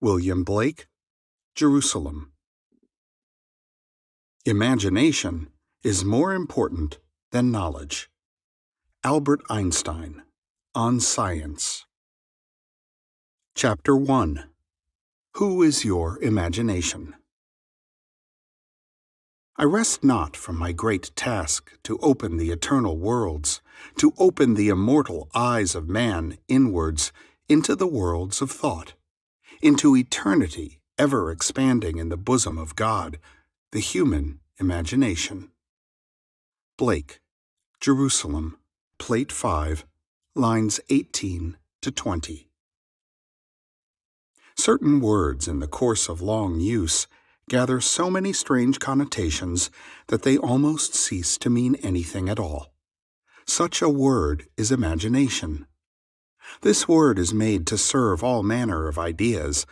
William Blake, Jerusalem. Imagination is more important than knowledge. Albert Einstein, on Science. Chapter 1. Who is your imagination? I rest not from my great task to open the eternal worlds, to open the immortal eyes of man inwards into the worlds of thought, into eternity ever expanding in the bosom of God, the human imagination. Blake, Jerusalem, Plate 5, lines 18 to 20. Certain words in the course of long use gather so many strange connotations that they almost cease to mean anything at all. Such a word is imagination. This word is made to serve all manner of ideas,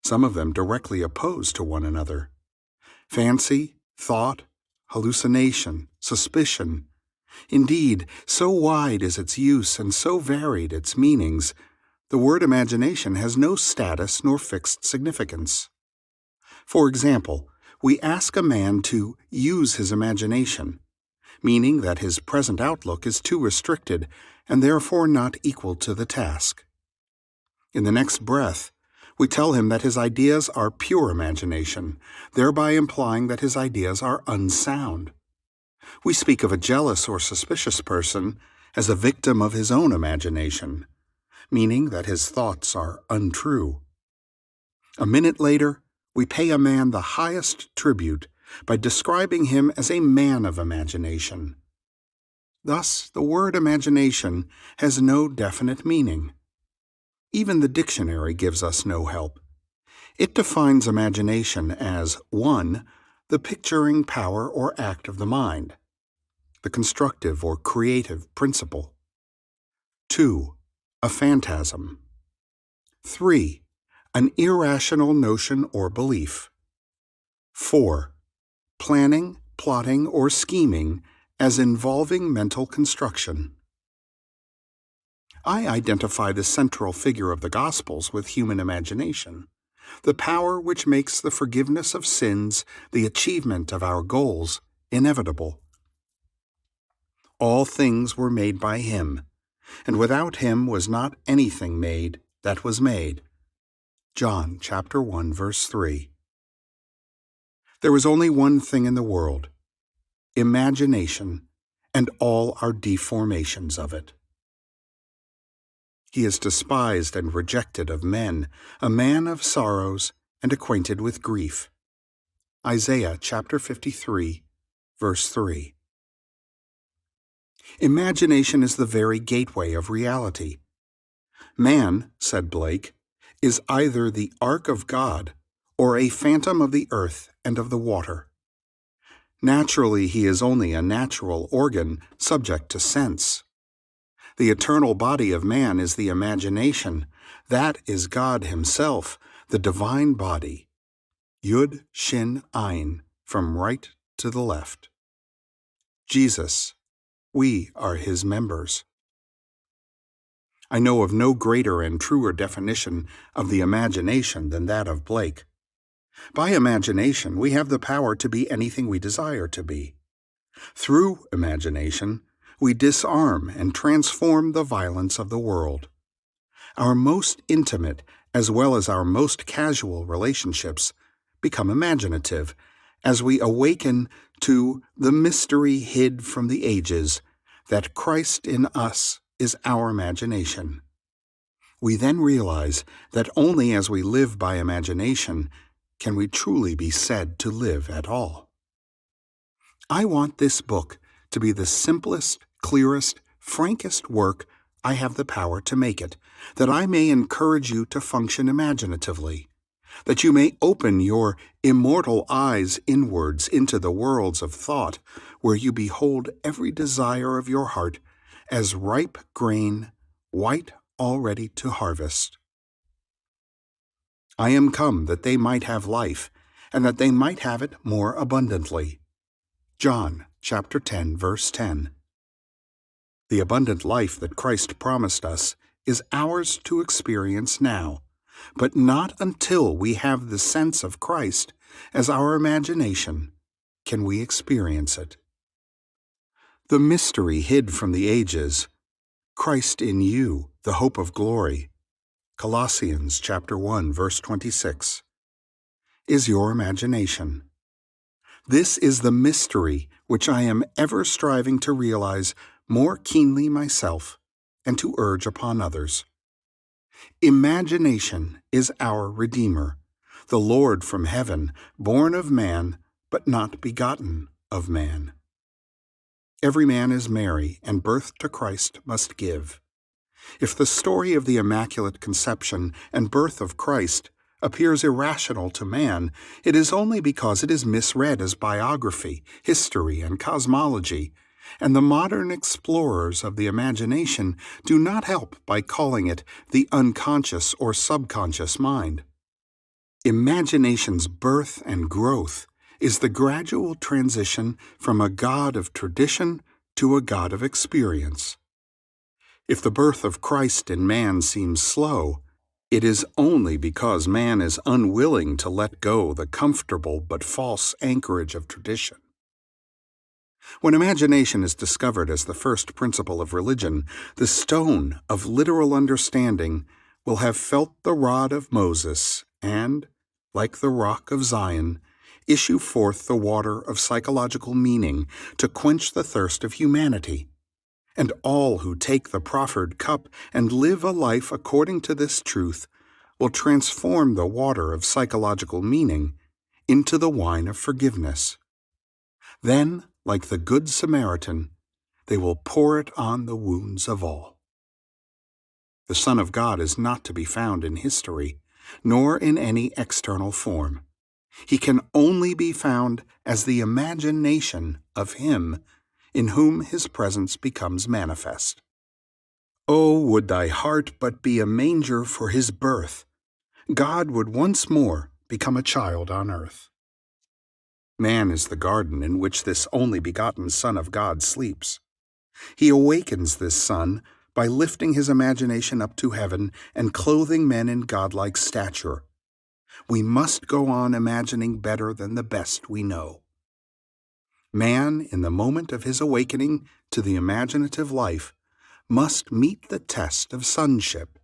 some of them directly opposed to one another. Fancy, thought, hallucination, suspicion. Indeed, so wide is its use and so varied its meanings, the word imagination has no status nor fixed significance. For example, we ask a man to use his imagination, meaning that his present outlook is too restricted and therefore not equal to the task. In the next breath, we tell him that his ideas are pure imagination, thereby implying that his ideas are unsound. We speak of a jealous or suspicious person as a victim of his own imagination, meaning that his thoughts are untrue. A minute later, we pay a man the highest tribute by describing him as a man of imagination. Thus, the word imagination has no definite meaning. Even the dictionary gives us no help. It defines imagination as 1. The picturing power or act of the mind, the constructive or creative principle. 2. A phantasm. 3. An irrational notion or belief. 4. Planning, plotting, or scheming as involving mental construction. I identify the central figure of the Gospels with human imagination, the power which makes the forgiveness of sins, the achievement of our goals, inevitable. All things were made by him, and without him was not anything made that was made. John chapter 1, verse 3. There is only one thing in the world, imagination, and all our deformations of it. He is despised and rejected of men, a man of sorrows and acquainted with grief. Isaiah chapter 53, verse 3. Imagination is the very gateway of reality. Man, said Blake, is either the ark of God or a phantom of the earth and of the water. Naturally, he is only a natural organ subject to sense. The eternal body of man is the imagination. That is God himself, the divine body. Yud, Shin, Ayin, from right to the left. Jesus, we are his members. I know of no greater and truer definition of the imagination than that of Blake. By imagination, we have the power to be anything we desire to be. Through imagination, we disarm and transform the violence of the world. Our most intimate, as well as our most casual relationships, become imaginative as we awaken to the mystery hid from the ages, that Christ in us is our imagination. We then realize that only as we live by imagination can we truly be said to live at all. I want this book to be the simplest, clearest, frankest work I have the power to make it, that I may encourage you to function imaginatively, that you may open your immortal eyes inwards into the worlds of thought, where you behold every desire of your heart as ripe grain, white already to harvest. I am come that they might have life, and that they might have it more abundantly. John chapter 10, verse 10. The abundant life that Christ promised us is ours to experience now, but not until we have the sense of Christ as our imagination can we experience it. The mystery hid from the ages, Christ in you, the hope of glory, Colossians chapter 1, verse 26, is your imagination. This is the mystery which I am ever striving to realize more keenly myself and to urge upon others. Imagination is our Redeemer, the Lord from heaven, born of man, but not begotten of man. Every man is Mary, and birth to Christ must give. If the story of the Immaculate Conception and birth of Christ appears irrational to man, it is only because it is misread as biography, history, and cosmology, and the modern explorers of the imagination do not help by calling it the unconscious or subconscious mind. Imagination's birth and growth is the gradual transition from a God of tradition to a God of experience. If the birth of Christ in man seems slow, it is only because man is unwilling to let go the comfortable but false anchorage of tradition. When imagination is discovered as the first principle of religion, the stone of literal understanding will have felt the rod of Moses and, like the rock of Zion, issue forth the water of psychological meaning to quench the thirst of humanity. And all who take the proffered cup and live a life according to this truth will transform the water of psychological meaning into the wine of forgiveness. Then, like the Good Samaritan, they will pour it on the wounds of all. The Son of God is not to be found in history, nor in any external form. He can only be found as the imagination of Him in whom His presence becomes manifest. Oh, would thy heart but be a manger for His birth! God would once more become a child on earth. Man is the garden in which this only begotten Son of God sleeps. He awakens this Son by lifting His imagination up to heaven and clothing men in godlike stature. We must go on imagining better than the best we know. Man, in the moment of his awakening to the imaginative life, must meet the test of sonship.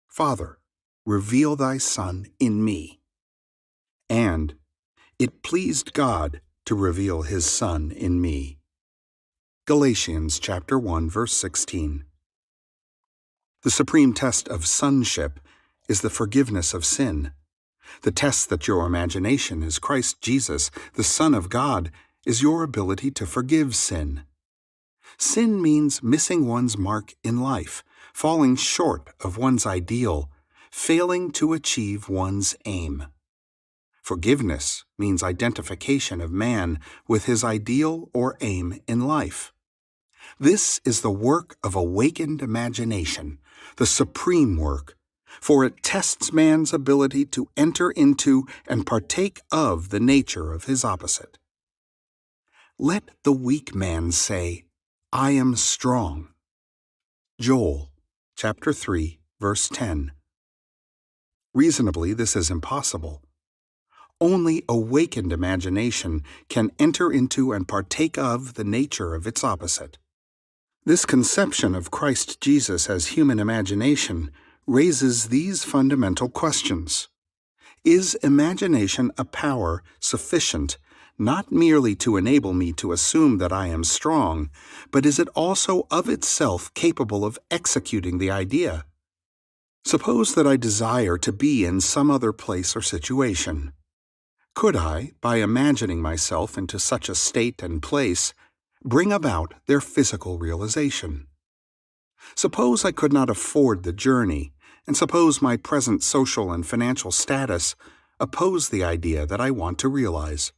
Father, reveal thy Son in me. And it pleased God to reveal His Son in me. Galatians chapter 1, verse 16. The supreme test of sonship is the forgiveness of sin. The test that your imagination is Christ Jesus, the Son of God, is your ability to forgive sin. Sin means missing one's mark in life, falling short of one's ideal, failing to achieve one's aim. Forgiveness means identification of man with his ideal or aim in life. This is the work of awakened imagination, the supreme work, for it tests man's ability to enter into and partake of the nature of his opposite. Let the weak man say, I am strong. Joel chapter 3, verse 10. Reasonably, this is impossible. Only awakened imagination can enter into and partake of the nature of its opposite. This conception of Christ Jesus as human imagination raises these fundamental questions. Is imagination a power sufficient not merely to enable me to assume that I am strong, but is it also of itself capable of executing the idea? Suppose that I desire to be in some other place or situation. Could I, by imagining myself into such a state and place, bring about their physical realization? Suppose I could not afford the journey, and suppose my present social and financial status oppose the idea that I want to realize.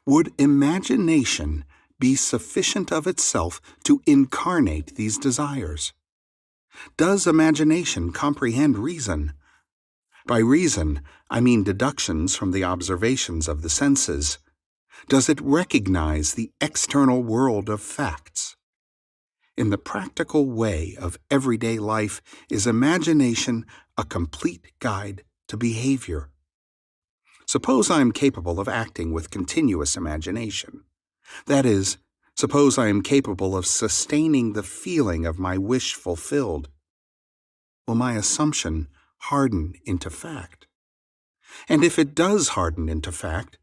Would imagination be sufficient of itself to incarnate these desires? Does imagination comprehend reason? By reason, I mean deductions from the observations of the senses. Does it recognize the external world of facts? In the practical way of everyday life, is imagination a complete guide to behavior. Suppose I am capable of acting with continuous imagination. That is, suppose I am capable of sustaining the feeling of my wish fulfilled. Will my assumption harden into fact? And if it does harden into fact,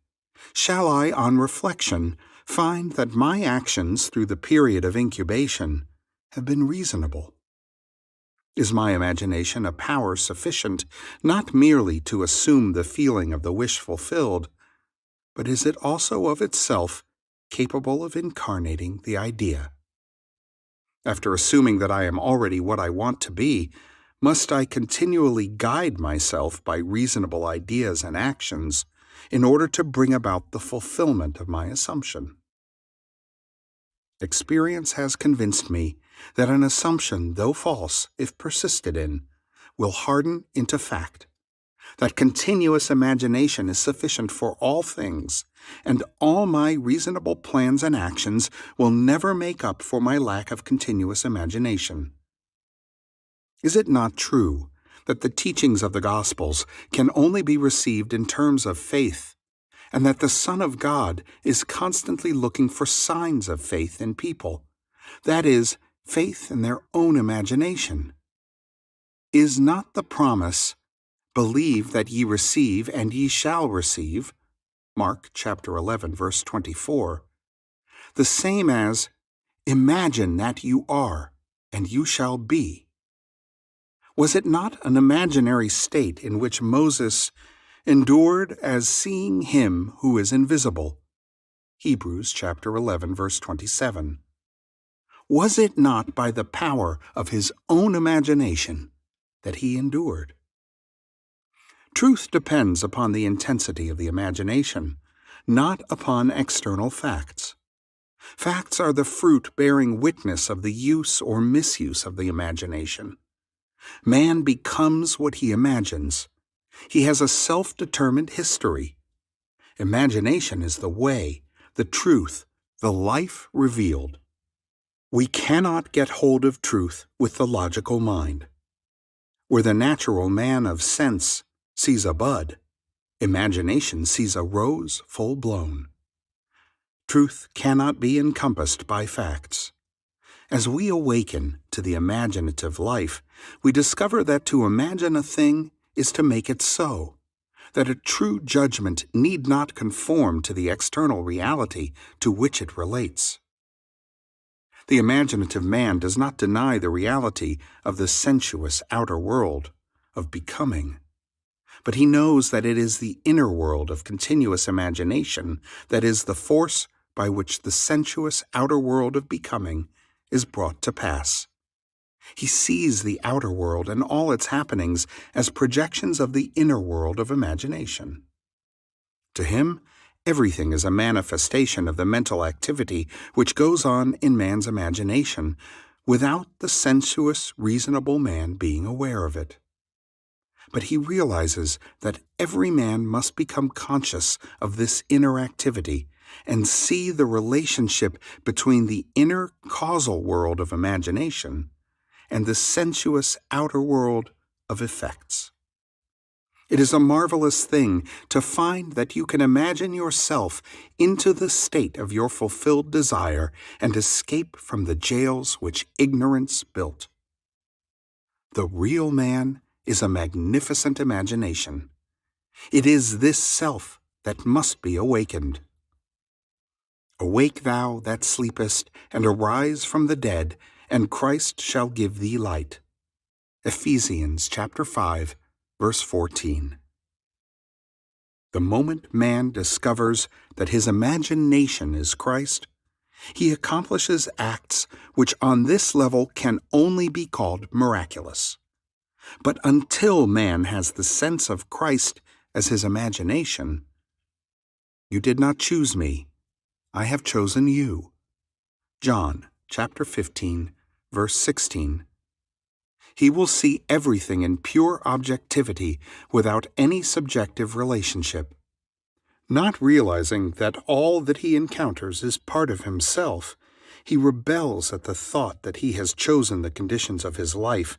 shall I, on reflection, find that my actions through the period of incubation have been reasonable? Is my imagination a power sufficient not merely to assume the feeling of the wish fulfilled, but is it also of itself capable of incarnating the idea? After assuming that I am already what I want to be, must I continually guide myself by reasonable ideas and actions in order to bring about the fulfillment of my assumption? Experience has convinced me that an assumption, though false, if persisted in, will harden into fact, that continuous imagination is sufficient for all things, and all my reasonable plans and actions will never make up for my lack of continuous imagination. Is it not true that the teachings of the Gospels can only be received in terms of faith, and that the Son of God is constantly looking for signs of faith in people, that is, faith in their own imagination? Is not the promise, "Believe that ye receive, and ye shall receive," Mark chapter 11, verse 24, the same as, "Imagine that you are, and you shall be"? Was it not an imaginary state in which Moses endured as seeing him who is invisible? Hebrews chapter 11, verse 27. Was it not by the power of his own imagination that he endured? Truth depends upon the intensity of the imagination, not upon external facts. Facts are the fruit bearing witness of the use or misuse of the imagination. Man becomes what he imagines. He has a self-determined history. Imagination is the way, the truth, the life revealed. We cannot get hold of truth with the logical mind. Where the natural man of sense sees a bud, imagination sees a rose full-blown. Truth cannot be encompassed by facts. As we awaken to the imaginative life, we discover that to imagine a thing is to make it so, that a true judgment need not conform to the external reality to which it relates. The imaginative man does not deny the reality of the sensuous outer world, of becoming, but he knows that it is the inner world of continuous imagination that is the force by which the sensuous outer world of becoming is brought to pass. He sees the outer world and all its happenings as projections of the inner world of imagination. To him, everything is a manifestation of the mental activity which goes on in man's imagination, without the sensuous, reasonable man being aware of it. But he realizes that every man must become conscious of this inner activity and see the relationship between the inner causal world of imagination and the sensuous outer world of effects. It is a marvelous thing to find that you can imagine yourself into the state of your fulfilled desire and escape from the jails which ignorance built. The real man is a magnificent imagination. It is this self that must be awakened. Awake thou that sleepest, and arise from the dead, and Christ shall give thee light. Ephesians chapter 5, verse 14. The moment man discovers that his imagination is Christ, he accomplishes acts which on this level can only be called miraculous. But until man has the sense of Christ as his imagination, "You did not choose me, I have chosen you." John chapter 15, verse 16. He will see everything in pure objectivity without any subjective relationship. Not realizing that all that he encounters is part of himself, he rebels at the thought that he has chosen the conditions of his life,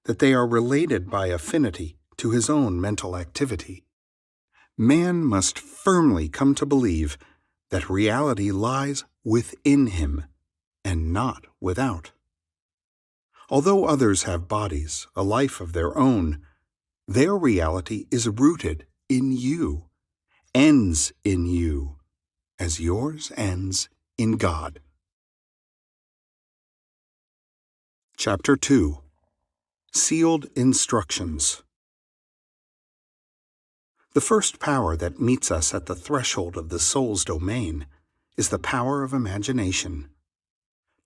that they are related by affinity to his own mental activity. Man must firmly come to believe that reality lies within him and not without. Although others have bodies, a life of their own, their reality is rooted in you, ends in you, as yours ends in God. Chapter 2. Sealed Instructions. The first power that meets us at the threshold of the soul's domain is the power of imagination.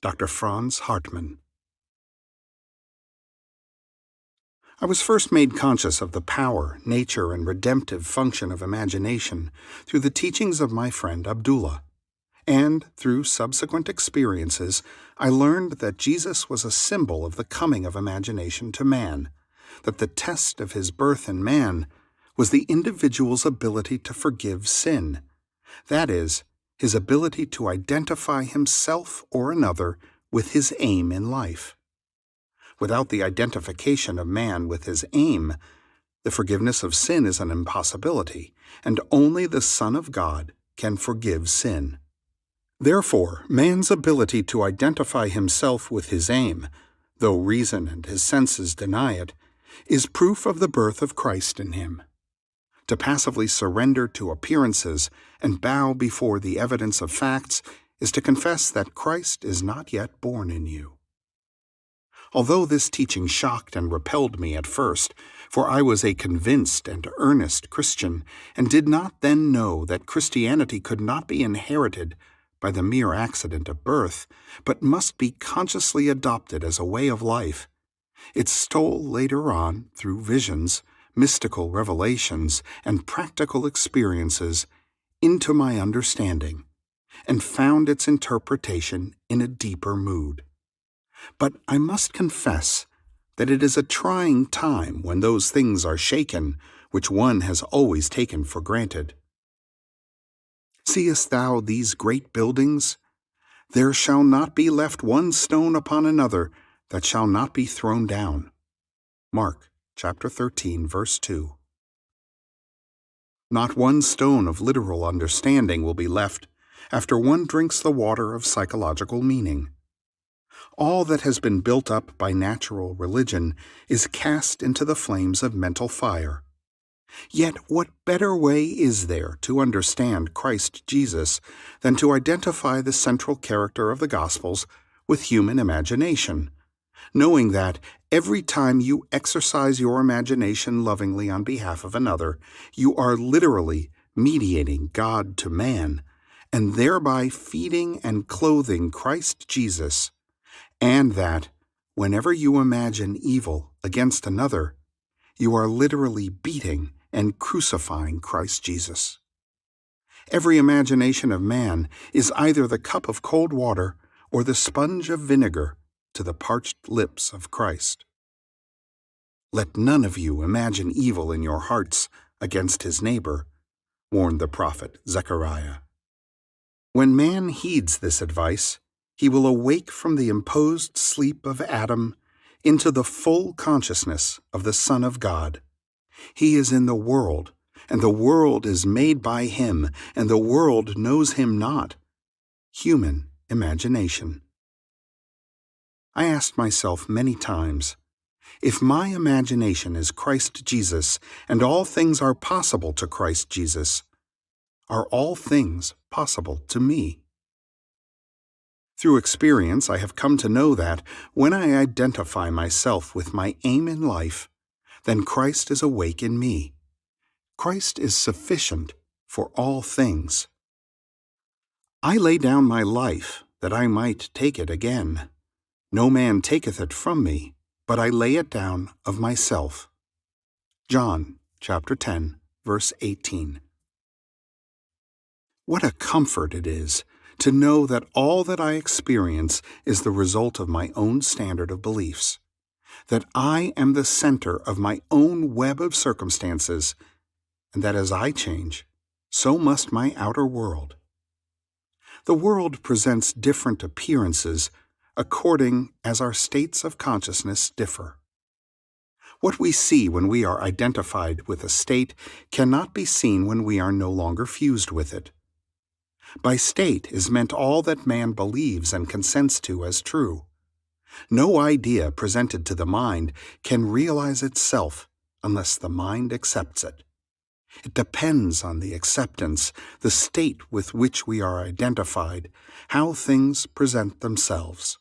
Dr. Franz Hartmann. I was first made conscious of the power, nature, and redemptive function of imagination through the teachings of my friend Abdullah, and through subsequent experiences, I learned that Jesus was a symbol of the coming of imagination to man, that the test of his birth in man was the individual's ability to forgive sin, that is, his ability to identify himself or another with his aim in life. Without the identification of man with his aim, the forgiveness of sin is an impossibility, and only the Son of God can forgive sin. Therefore, man's ability to identify himself with his aim, though reason and his senses deny it, is proof of the birth of Christ in him. To passively surrender to appearances and bow before the evidence of facts is to confess that Christ is not yet born in you. Although this teaching shocked and repelled me at first, for I was a convinced and earnest Christian, and did not then know that Christianity could not be inherited by the mere accident of birth, but must be consciously adopted as a way of life, it stole later on, through visions, mystical revelations, and practical experiences, into my understanding, and found its interpretation in a deeper mood. But I must confess that it is a trying time when those things are shaken which one has always taken for granted. Seest thou these great buildings? There shall not be left one stone upon another that shall not be thrown down. Mark chapter 13, verse 2. Not one stone of literal understanding will be left after one drinks the water of psychological meaning. All that has been built up by natural religion is cast into the flames of mental fire. Yet what better way is there to understand Christ Jesus than to identify the central character of the Gospels with human imagination, knowing that every time you exercise your imagination lovingly on behalf of another, you are literally mediating God to man, and thereby feeding and clothing Christ Jesus, and that, whenever you imagine evil against another, you are literally beating and crucifying Christ Jesus. Every imagination of man is either the cup of cold water or the sponge of vinegar to the parched lips of Christ. Let none of you imagine evil in your hearts against his neighbor, warned the prophet Zechariah. When man heeds this advice, he will awake from the imposed sleep of Adam into the full consciousness of the Son of God. He is in the world, and the world is made by him, and the world knows him not. Human imagination. I asked myself many times, if my imagination is Christ Jesus, and all things are possible to Christ Jesus, are all things possible to me? Through experience, I have come to know that when I identify myself with my aim in life, then Christ is awake in me. Christ is sufficient for all things. I lay down my life that I might take it again. No man taketh it from me, but I lay it down of myself. John chapter 10, verse 18. What a comfort it is to know that all that I experience is the result of my own standard of beliefs, that I am the center of my own web of circumstances, and that as I change, so must my outer world. The world presents different appearances according as our states of consciousness differ. What we see when we are identified with a state cannot be seen when we are no longer fused with it. By state is meant all that man believes and consents to as true. No idea presented to the mind can realize itself unless the mind accepts it. It depends on the acceptance, the state with which we are identified, how things present themselves.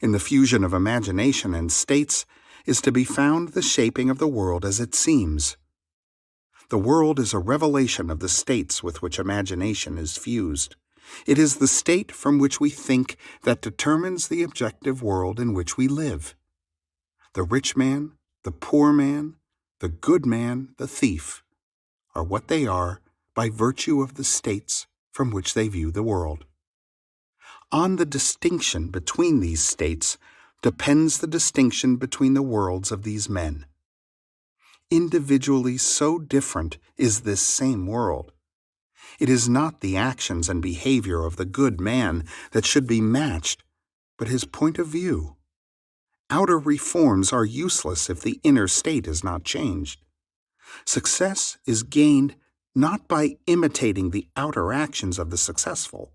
In the fusion of imagination and states is to be found the shaping of the world as it seems. The world is a revelation of the states with which imagination is fused. It is the state from which we think that determines the objective world in which we live. The rich man, the poor man, the good man, the thief, are what they are by virtue of the states from which they view the world. On the distinction between these states depends the distinction between the worlds of these men. Individually so different is this same world. It is not the actions and behavior of the good man that should be matched, but his point of view. Outer reforms are useless if the inner state is not changed. Success is gained not by imitating the outer actions of the successful,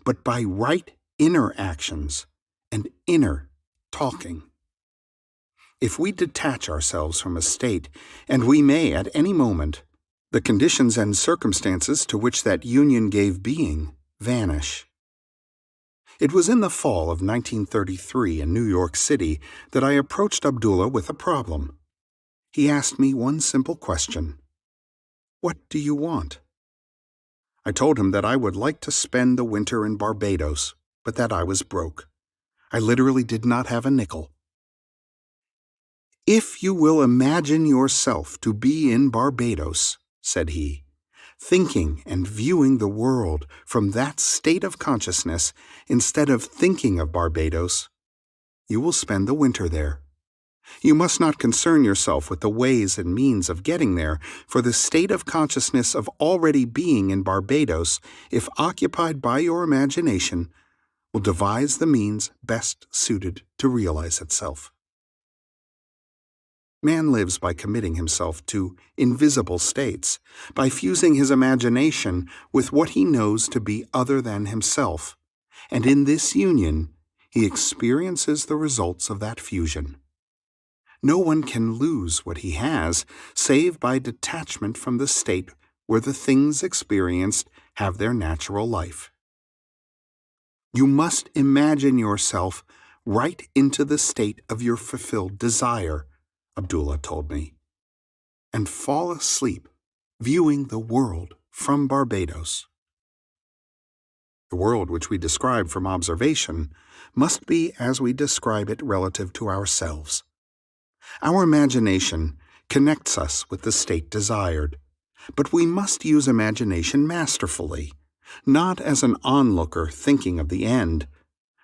but by right inner actions and inner talking. If we detach ourselves from a state, and we may at any moment, the conditions and circumstances to which that union gave being vanish. It was in the fall of 1933 in New York City that I approached Abdullah with a problem. He asked me one simple question: "What do you want?" I told him that I would like to spend the winter in Barbados, but that I was broke. I literally did not have a nickel. "If you will imagine yourself to be in Barbados," said he, "thinking and viewing the world from that state of consciousness instead of thinking of Barbados, you will spend the winter there. You must not concern yourself with the ways and means of getting there, for the state of consciousness of already being in Barbados, if occupied by your imagination, will devise the means best suited to realize itself." Man lives by committing himself to invisible states, by fusing his imagination with what he knows to be other than himself, and in this union he experiences the results of that fusion. No one can lose what he has save by detachment from the state where the things experienced have their natural life. You must imagine yourself right into the state of your fulfilled desire, Abdullah told me, and fall asleep viewing the world from Barbados. The world which we describe from observation must be as we describe it relative to ourselves. Our imagination connects us with the state desired, but we must use imagination masterfully, not as an onlooker thinking of the end,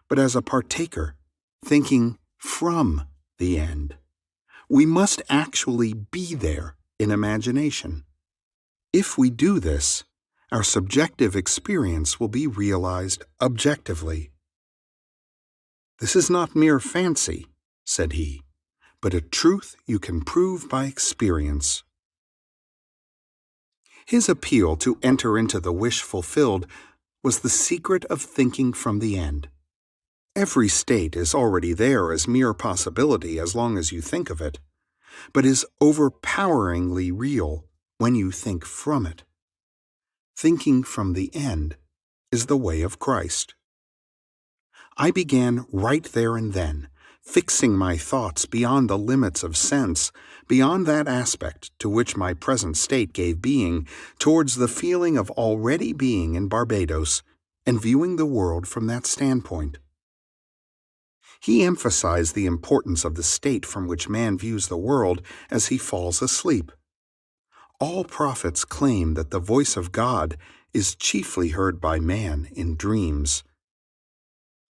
but as a partaker thinking from the end. We must actually be there in imagination. If we do this, our subjective experience will be realized objectively. "This is not mere fancy," said he, "but a truth you can prove by experience." His appeal to enter into the wish fulfilled was the secret of thinking from the end. Every state is already there as mere possibility as long as you think of it, but is overpoweringly real when you think from it. Thinking from the end is the way of Christ. I began right there and then, fixing my thoughts beyond the limits of sense, beyond that aspect to which my present state gave being, towards the feeling of already being in Barbados, and viewing the world from that standpoint. He emphasized the importance of the state from which man views the world as he falls asleep. All prophets claim that the voice of God is chiefly heard by man in dreams.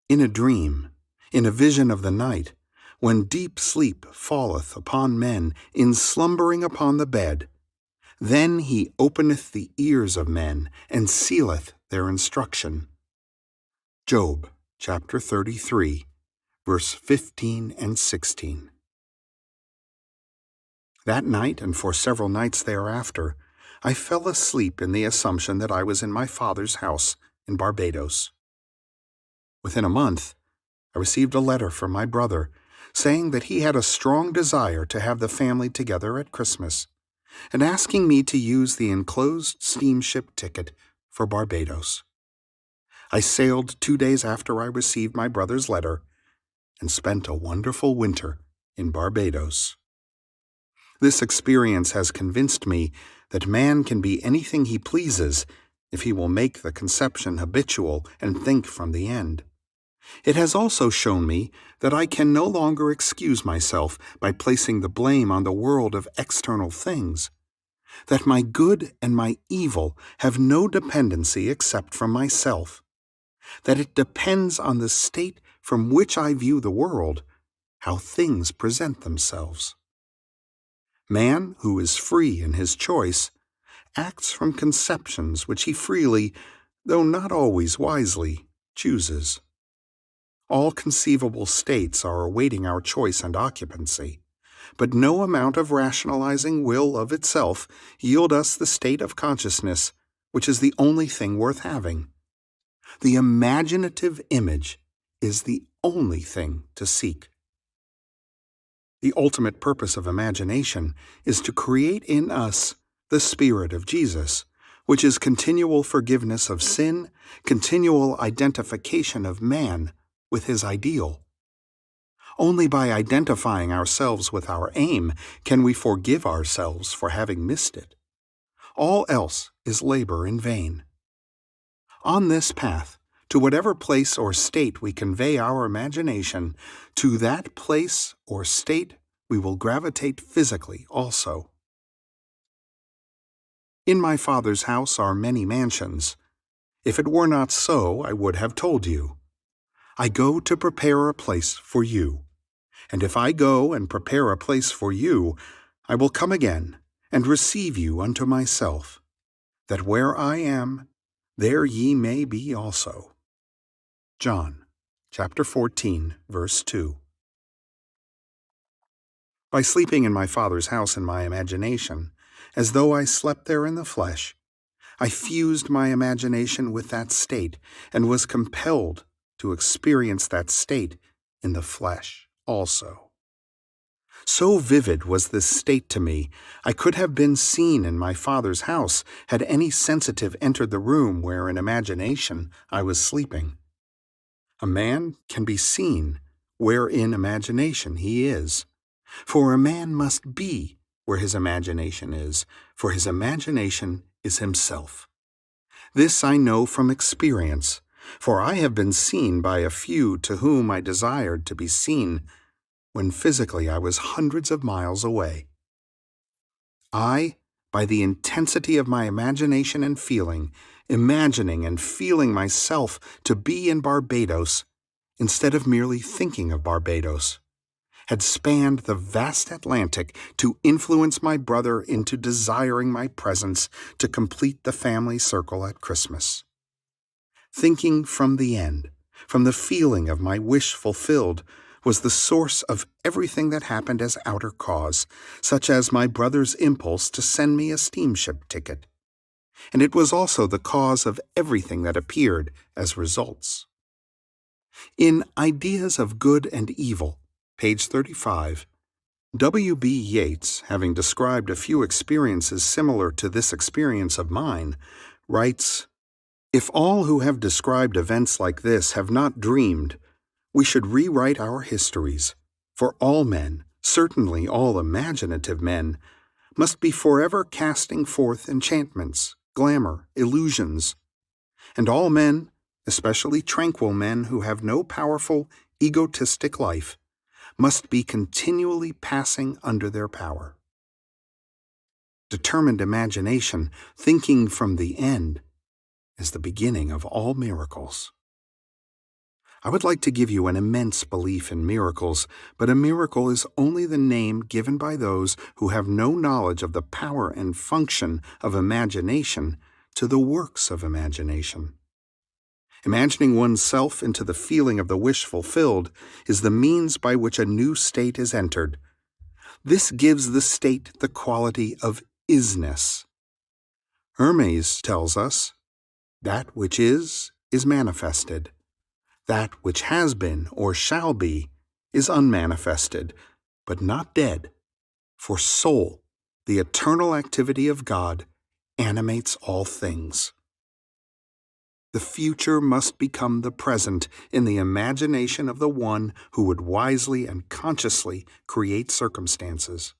In a dream, in a vision of the night, when deep sleep falleth upon men in slumbering upon the bed, then he openeth the ears of men and sealeth their instruction. Job chapter 33, verse 15 and 16. That night and for several nights thereafter, I fell asleep in the assumption that I was in my father's house in Barbados. Within a month, I received a letter from my brother saying that he had a strong desire to have the family together at Christmas, and asking me to use the enclosed steamship ticket for Barbados. I sailed 2 days after I received my brother's letter and spent a wonderful winter in Barbados. This experience has convinced me that man can be anything he pleases if he will make the conception habitual and think from the end. It has also shown me that I can no longer excuse myself by placing the blame on the world of external things, that my good and my evil have no dependency except from myself, that it depends on the state from which I view the world, how things present themselves. Man, who is free in his choice, acts from conceptions which he freely, though not always wisely, chooses. All conceivable states are awaiting our choice and occupancy, but no amount of rationalizing will of itself yield us the state of consciousness which is the only thing worth having. The imaginative image is the only thing to seek. The ultimate purpose of imagination is to create in us the Spirit of Jesus, which is continual forgiveness of sin, continual identification of man with his ideal. Only by identifying ourselves with our aim can we forgive ourselves for having missed it. All else is labor in vain. On this path, to whatever place or state we convey our imagination, to that place or state we will gravitate physically also. In my Father's house are many mansions. If it were not so, I would have told you. I go to prepare a place for you. And if I go and prepare a place for you, I will come again and receive you unto myself, that where I am, there ye may be also. John, chapter 14, verse 2. By sleeping in my Father's house in my imagination, as though I slept there in the flesh, I fused my imagination with that state and was compelled to experience that state in the flesh also. So vivid was this state to me, I could have been seen in my Father's house had any sensitive entered the room where in imagination I was sleeping. A man can be seen where in imagination he is, for a man must be where his imagination is, for his imagination is himself. This I know from experience, for I have been seen by a few to whom I desired to be seen, when physically I was hundreds of miles away. I, by the intensity of my imagination and feeling, imagining and feeling myself to be in Barbados, instead of merely thinking of Barbados, had spanned the vast Atlantic to influence my brother into desiring my presence to complete the family circle at Christmas. Thinking from the end, from the feeling of my wish fulfilled, was the source of everything that happened as outer cause, such as my brother's impulse to send me a steamship ticket. And it was also the cause of everything that appeared as results. In Ideas of Good and Evil, page 35, W.B. Yeats, having described a few experiences similar to this experience of mine, writes, "If all who have described events like this have not dreamed, we should rewrite our histories, for all men, certainly all imaginative men, must be forever casting forth enchantments, glamour, illusions. And all men, especially tranquil men who have no powerful, egotistic life, must be continually passing under their power. Determined imagination, thinking from the end, is the beginning of all miracles." I would like to give you an immense belief in miracles, but a miracle is only the name given by those who have no knowledge of the power and function of imagination to the works of imagination. Imagining oneself into the feeling of the wish fulfilled is the means by which a new state is entered. This gives the state the quality of isness. Hermes tells us, that which is manifested. That which has been or shall be is unmanifested, but not dead. For soul, the eternal activity of God, animates all things. The future must become the present in the imagination of the one who would wisely and consciously create circumstances.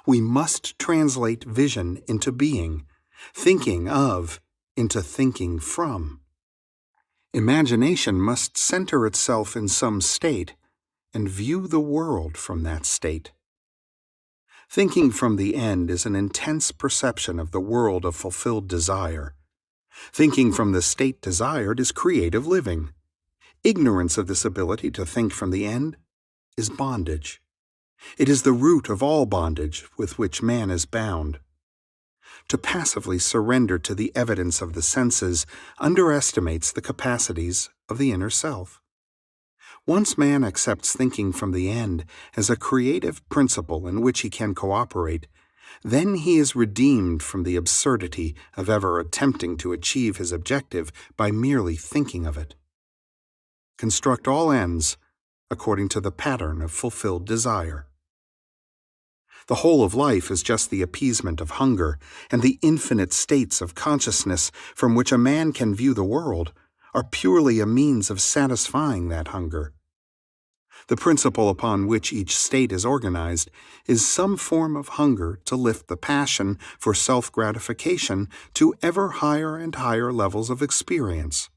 We must translate vision into being, thinking of into thinking from. Imagination must center itself in some state and view the world from that state. Thinking from the end is an intense perception of the world of fulfilled desire. Thinking from the state desired is creative living. Ignorance of this ability to think from the end is bondage. It is the root of all bondage with which man is bound. To passively surrender to the evidence of the senses underestimates the capacities of the inner self. Once man accepts thinking from the end as a creative principle in which he can cooperate, then he is redeemed from the absurdity of ever attempting to achieve his objective by merely thinking of it. Construct all ends according to the pattern of fulfilled desire. The whole of life is just the appeasement of hunger, and the infinite states of consciousness from which a man can view the world are purely a means of satisfying that hunger. The principle upon which each state is organized is some form of hunger to lift the passion for self-gratification to ever higher and higher levels of experience.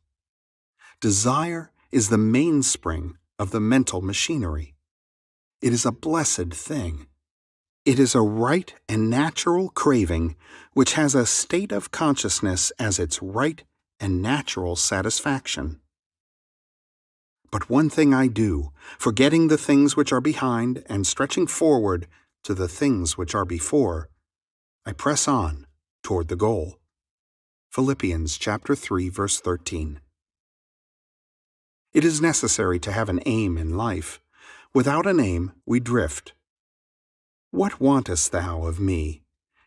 Desire is the mainspring of the mental machinery. It is a blessed thing. It is a right and natural craving which has a state of consciousness as its right and natural satisfaction. But one thing I do, forgetting the things which are behind and stretching forward to the things which are before, I press on toward the goal. Philippians chapter 3, verse 13. It is necessary to have an aim in life. Without an aim, we drift. What wantest thou of me?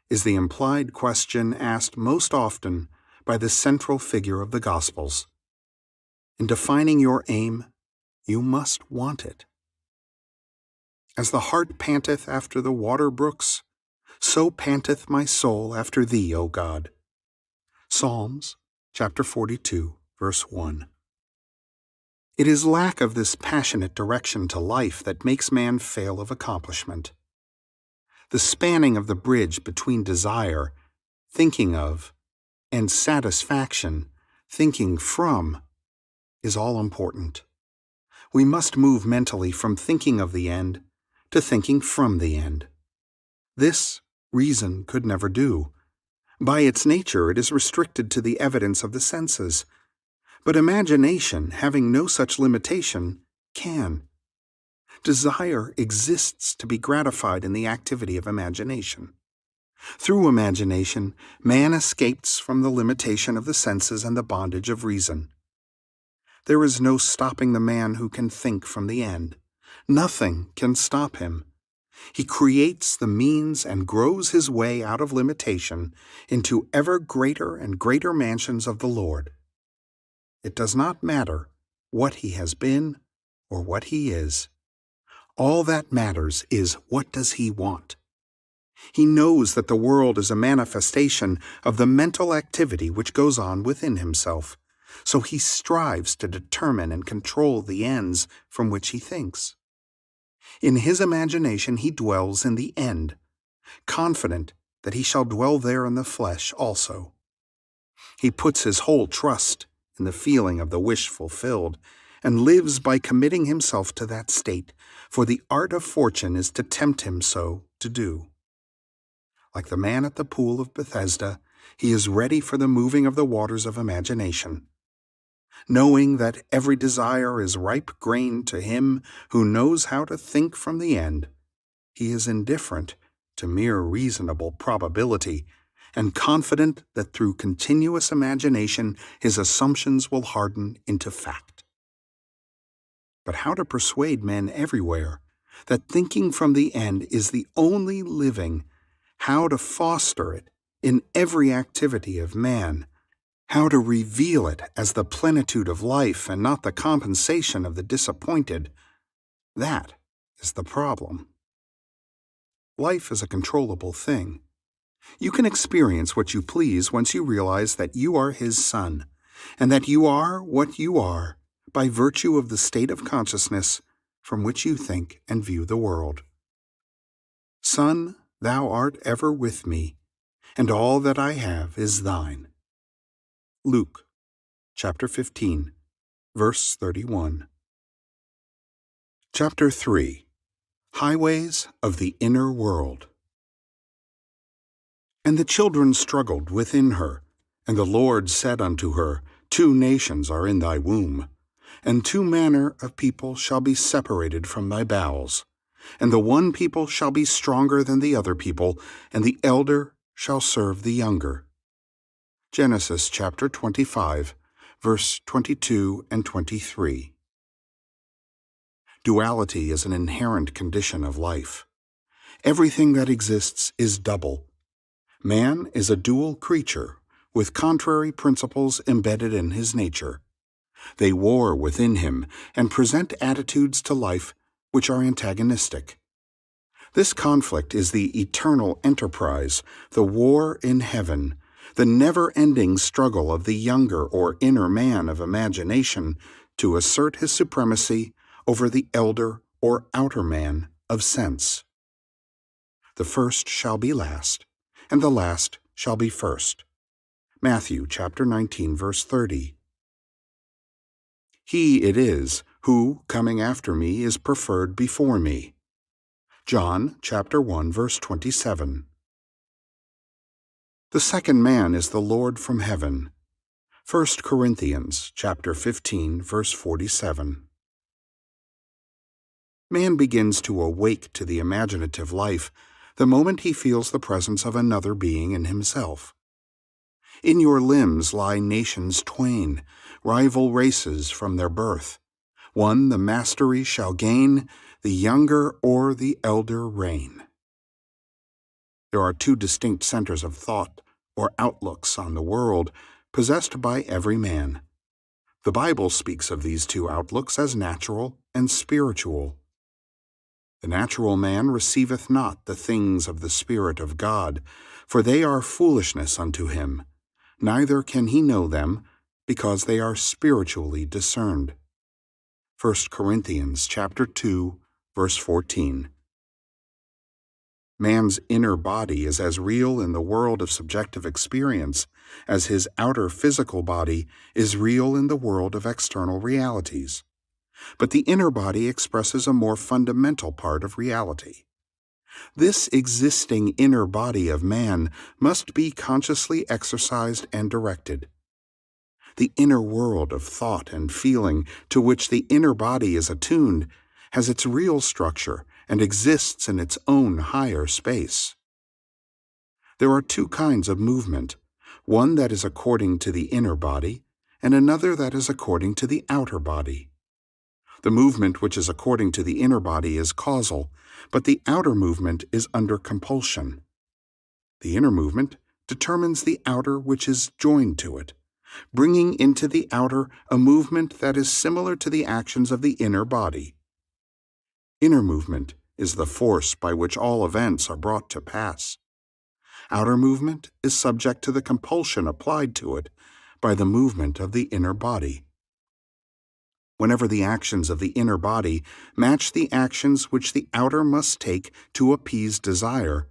Is the implied question asked most often by the central figure of the Gospels. In defining your aim, you must want it. As the hart panteth after the water brooks, so panteth my soul after thee, O God. Psalms chapter 42, verse 1. It is lack of this passionate direction to life that makes man fail of accomplishment. The spanning of the bridge between desire, thinking of, and satisfaction, thinking from, is all important. We must move mentally from thinking of the end to thinking from the end. This reason could never do. By its nature, it is restricted to the evidence of the senses. But imagination, having no such limitation, can. Desire exists to be gratified in the activity of imagination. Through imagination, man escapes from the limitation of the senses and the bondage of reason. There is no stopping the man who can think from the end. Nothing can stop him. He creates the means and grows his way out of limitation into ever greater and greater mansions of the Lord. It does not matter what he has been or what he is. All that matters is what does he want. He knows that the world is a manifestation of the mental activity which goes on within himself, so he strives to determine and control the ends from which he thinks. In his imagination he dwells in the end, confident that he shall dwell there in the flesh also. He puts his whole trust in the feeling of the wish fulfilled, and lives by committing himself to that state, for the art of fortune is to tempt him so to do. Like the man at the pool of Bethesda, he is ready for the moving of the waters of imagination. Knowing that every desire is ripe grain to him who knows how to think from the end, he is indifferent to mere reasonable probability, and confident that through continuous imagination his assumptions will harden into fact. But how to persuade men everywhere, that thinking from the end is the only living, how to foster it in every activity of man, how to reveal it as the plenitude of life and not the compensation of the disappointed, that is the problem. Life is a controllable thing. You can experience what you please once you realize that you are His Son, and that you are what you are by virtue of the state of consciousness from which you think and view the world. Son, thou art ever with me, and all that I have is thine. Luke, chapter 15, verse 31. Chapter 3. Highways of the Inner World. And the children struggled within her, and the Lord said unto her, 2 nations are in thy womb, and 2 manner of people shall be separated from thy bowels, and the one people shall be stronger than the other people, and the elder shall serve the younger. Genesis chapter 25, verse 22 and 23. Duality is an inherent condition of life. Everything that exists is double. Man is a dual creature, with contrary principles embedded in his nature. They war within him and present attitudes to life which are antagonistic. This conflict is the eternal enterprise, the war in heaven, the never-ending struggle of the younger or inner man of imagination to assert his supremacy over the elder or outer man of sense. The first shall be last, and the last shall be first. Matthew chapter 19, verse 30. He it is who, coming after me, is preferred before me. John chapter 1, verse 27. The second man is the Lord from heaven. 1 Corinthians chapter 15, verse 47. Man begins to awake to the imaginative life the moment he feels the presence of another being in himself. In your limbs lie nations twain, rival races from their birth. One the mastery shall gain, the younger or the elder reign. There are 2 distinct centers of thought or outlooks on the world possessed by every man. The Bible speaks of these 2 outlooks as natural and spiritual. The natural man receiveth not the things of the Spirit of God, for they are foolishness unto him, neither can he know them, because they are spiritually discerned. 1 Corinthians chapter 2, verse 14. Man's inner body is as real in the world of subjective experience as his outer physical body is real in the world of external realities. But the inner body expresses a more fundamental part of reality. This existing inner body of man must be consciously exercised and directed. The inner world of thought and feeling to which the inner body is attuned has its real structure and exists in its own higher space. There are 2 kinds of movement, one that is according to the inner body, and another that is according to the outer body. The movement which is according to the inner body is causal, but the outer movement is under compulsion. The inner movement determines the outer which is joined to it, bringing into the outer a movement that is similar to the actions of the inner body. Inner movement is the force by which all events are brought to pass. Outer movement is subject to the compulsion applied to it by the movement of the inner body. Whenever the actions of the inner body match the actions which the outer must take to appease desire,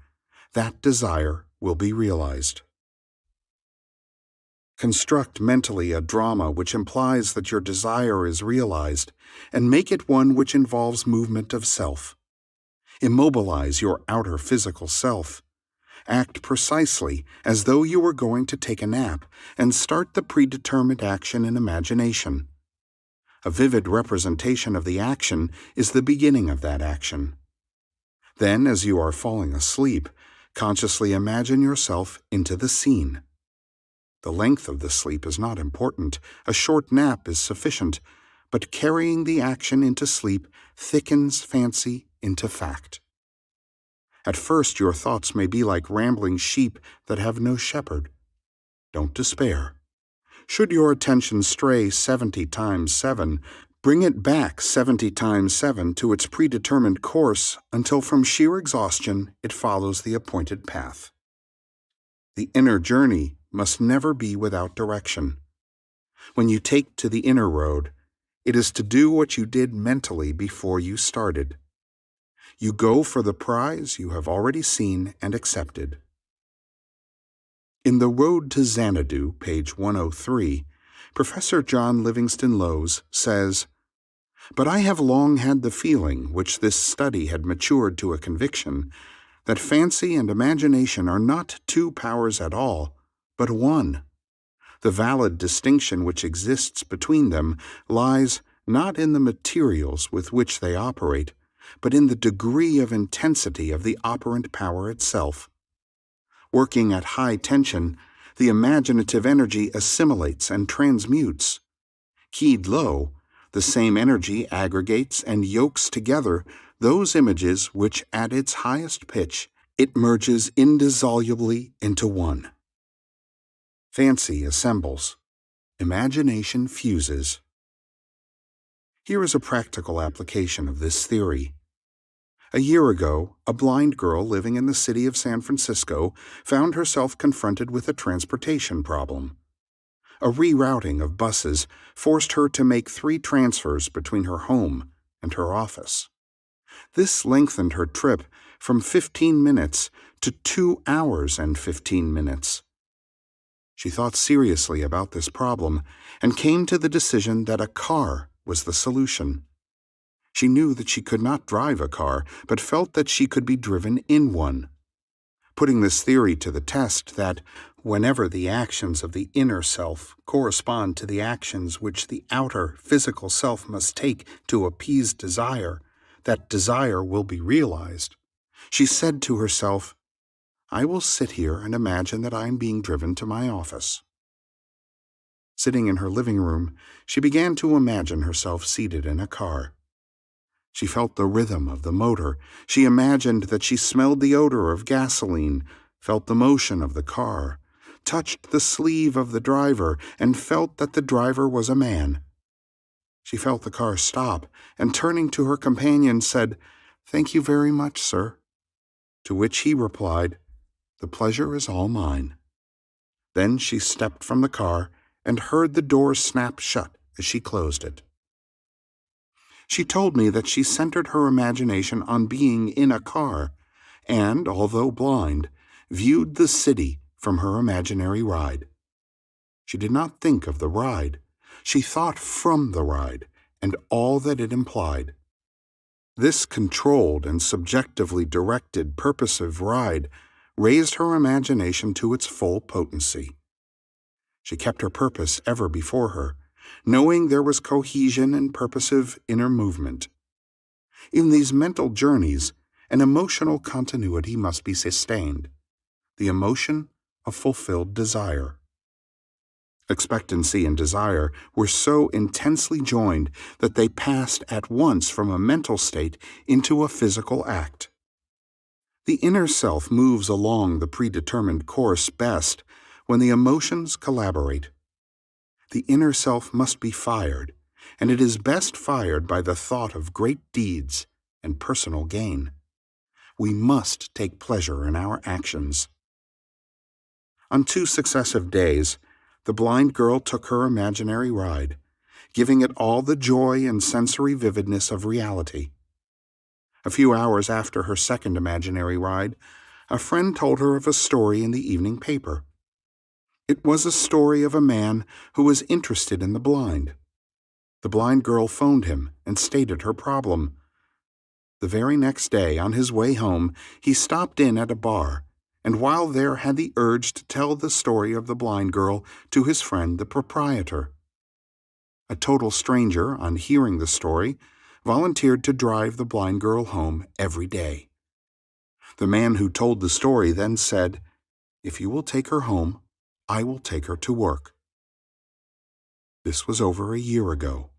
that desire will be realized. Construct mentally a drama which implies that your desire is realized, and make it one which involves movement of self. Immobilize your outer physical self. Act precisely as though you were going to take a nap, and start the predetermined action in imagination. A vivid representation of the action is the beginning of that action. Then, as you are falling asleep, consciously imagine yourself into the scene. The length of the sleep is not important. A short nap is sufficient, but carrying the action into sleep thickens fancy into fact. At first, your thoughts may be like rambling sheep that have no shepherd. Don't despair. Should your attention stray 70 times 7, bring it back 70 times 7 to its predetermined course until from sheer exhaustion it follows the appointed path. The inner journey must never be without direction. When you take to the inner road, it is to do what you did mentally before you started. You go for the prize you have already seen and accepted. In The Road to Xanadu, page 103, Professor John Livingston Lowes says, "But I have long had the feeling, which this study had matured to a conviction, that fancy and imagination are not two powers at all, but one. The valid distinction which exists between them lies not in the materials with which they operate, but in the degree of intensity of the operant power itself. Working at high tension, the imaginative energy assimilates and transmutes. Keyed low, the same energy aggregates and yokes together those images which at its highest pitch it merges indissolubly into one. Fancy assembles. Imagination fuses." Here is a practical application of this theory. A year ago, a blind girl living in the city of San Francisco found herself confronted with a transportation problem. A rerouting of buses forced her to make 3 transfers between her home and her office. This lengthened her trip from 15 minutes to 2 hours and 15 minutes. She thought seriously about this problem and came to the decision that a car was the solution. She knew that she could not drive a car, but felt that she could be driven in one. Putting this theory to the test that, whenever the actions of the inner self correspond to the actions which the outer physical self must take to appease desire, that desire will be realized, she said to herself, "I will sit here and imagine that I am being driven to my office." Sitting in her living room, she began to imagine herself seated in a car. She felt the rhythm of the motor. She imagined that she smelled the odor of gasoline, felt the motion of the car, touched the sleeve of the driver, and felt that the driver was a man. She felt the car stop, and turning to her companion said, "Thank you very much, sir." To which he replied, "The pleasure is all mine." Then she stepped from the car and heard the door snap shut as she closed it. She told me that she centered her imagination on being in a car and, although blind, viewed the city from her imaginary ride. She did not think of the ride. She thought from the ride and all that it implied. This controlled and subjectively directed purposive ride raised her imagination to its full potency. She kept her purpose ever before her, knowing there was cohesion and purposive inner movement. In these mental journeys, an emotional continuity must be sustained, the emotion of fulfilled desire. Expectancy and desire were so intensely joined that they passed at once from a mental state into a physical act. The inner self moves along the predetermined course best when the emotions collaborate. The inner self must be fired, and it is best fired by the thought of great deeds and personal gain. We must take pleasure in our actions. On 2 successive days, the blind girl took her imaginary ride, giving it all the joy and sensory vividness of reality. A few hours after her second imaginary ride, a friend told her of a story in the evening paper. It was a story of a man who was interested in the blind. The blind girl phoned him and stated her problem. The very next day, on his way home, he stopped in at a bar, and while there had the urge to tell the story of the blind girl to his friend the proprietor. A total stranger, on hearing the story, volunteered to drive the blind girl home every day. The man who told the story then said, "If you will take her home, I will take her to work." This was over a year ago,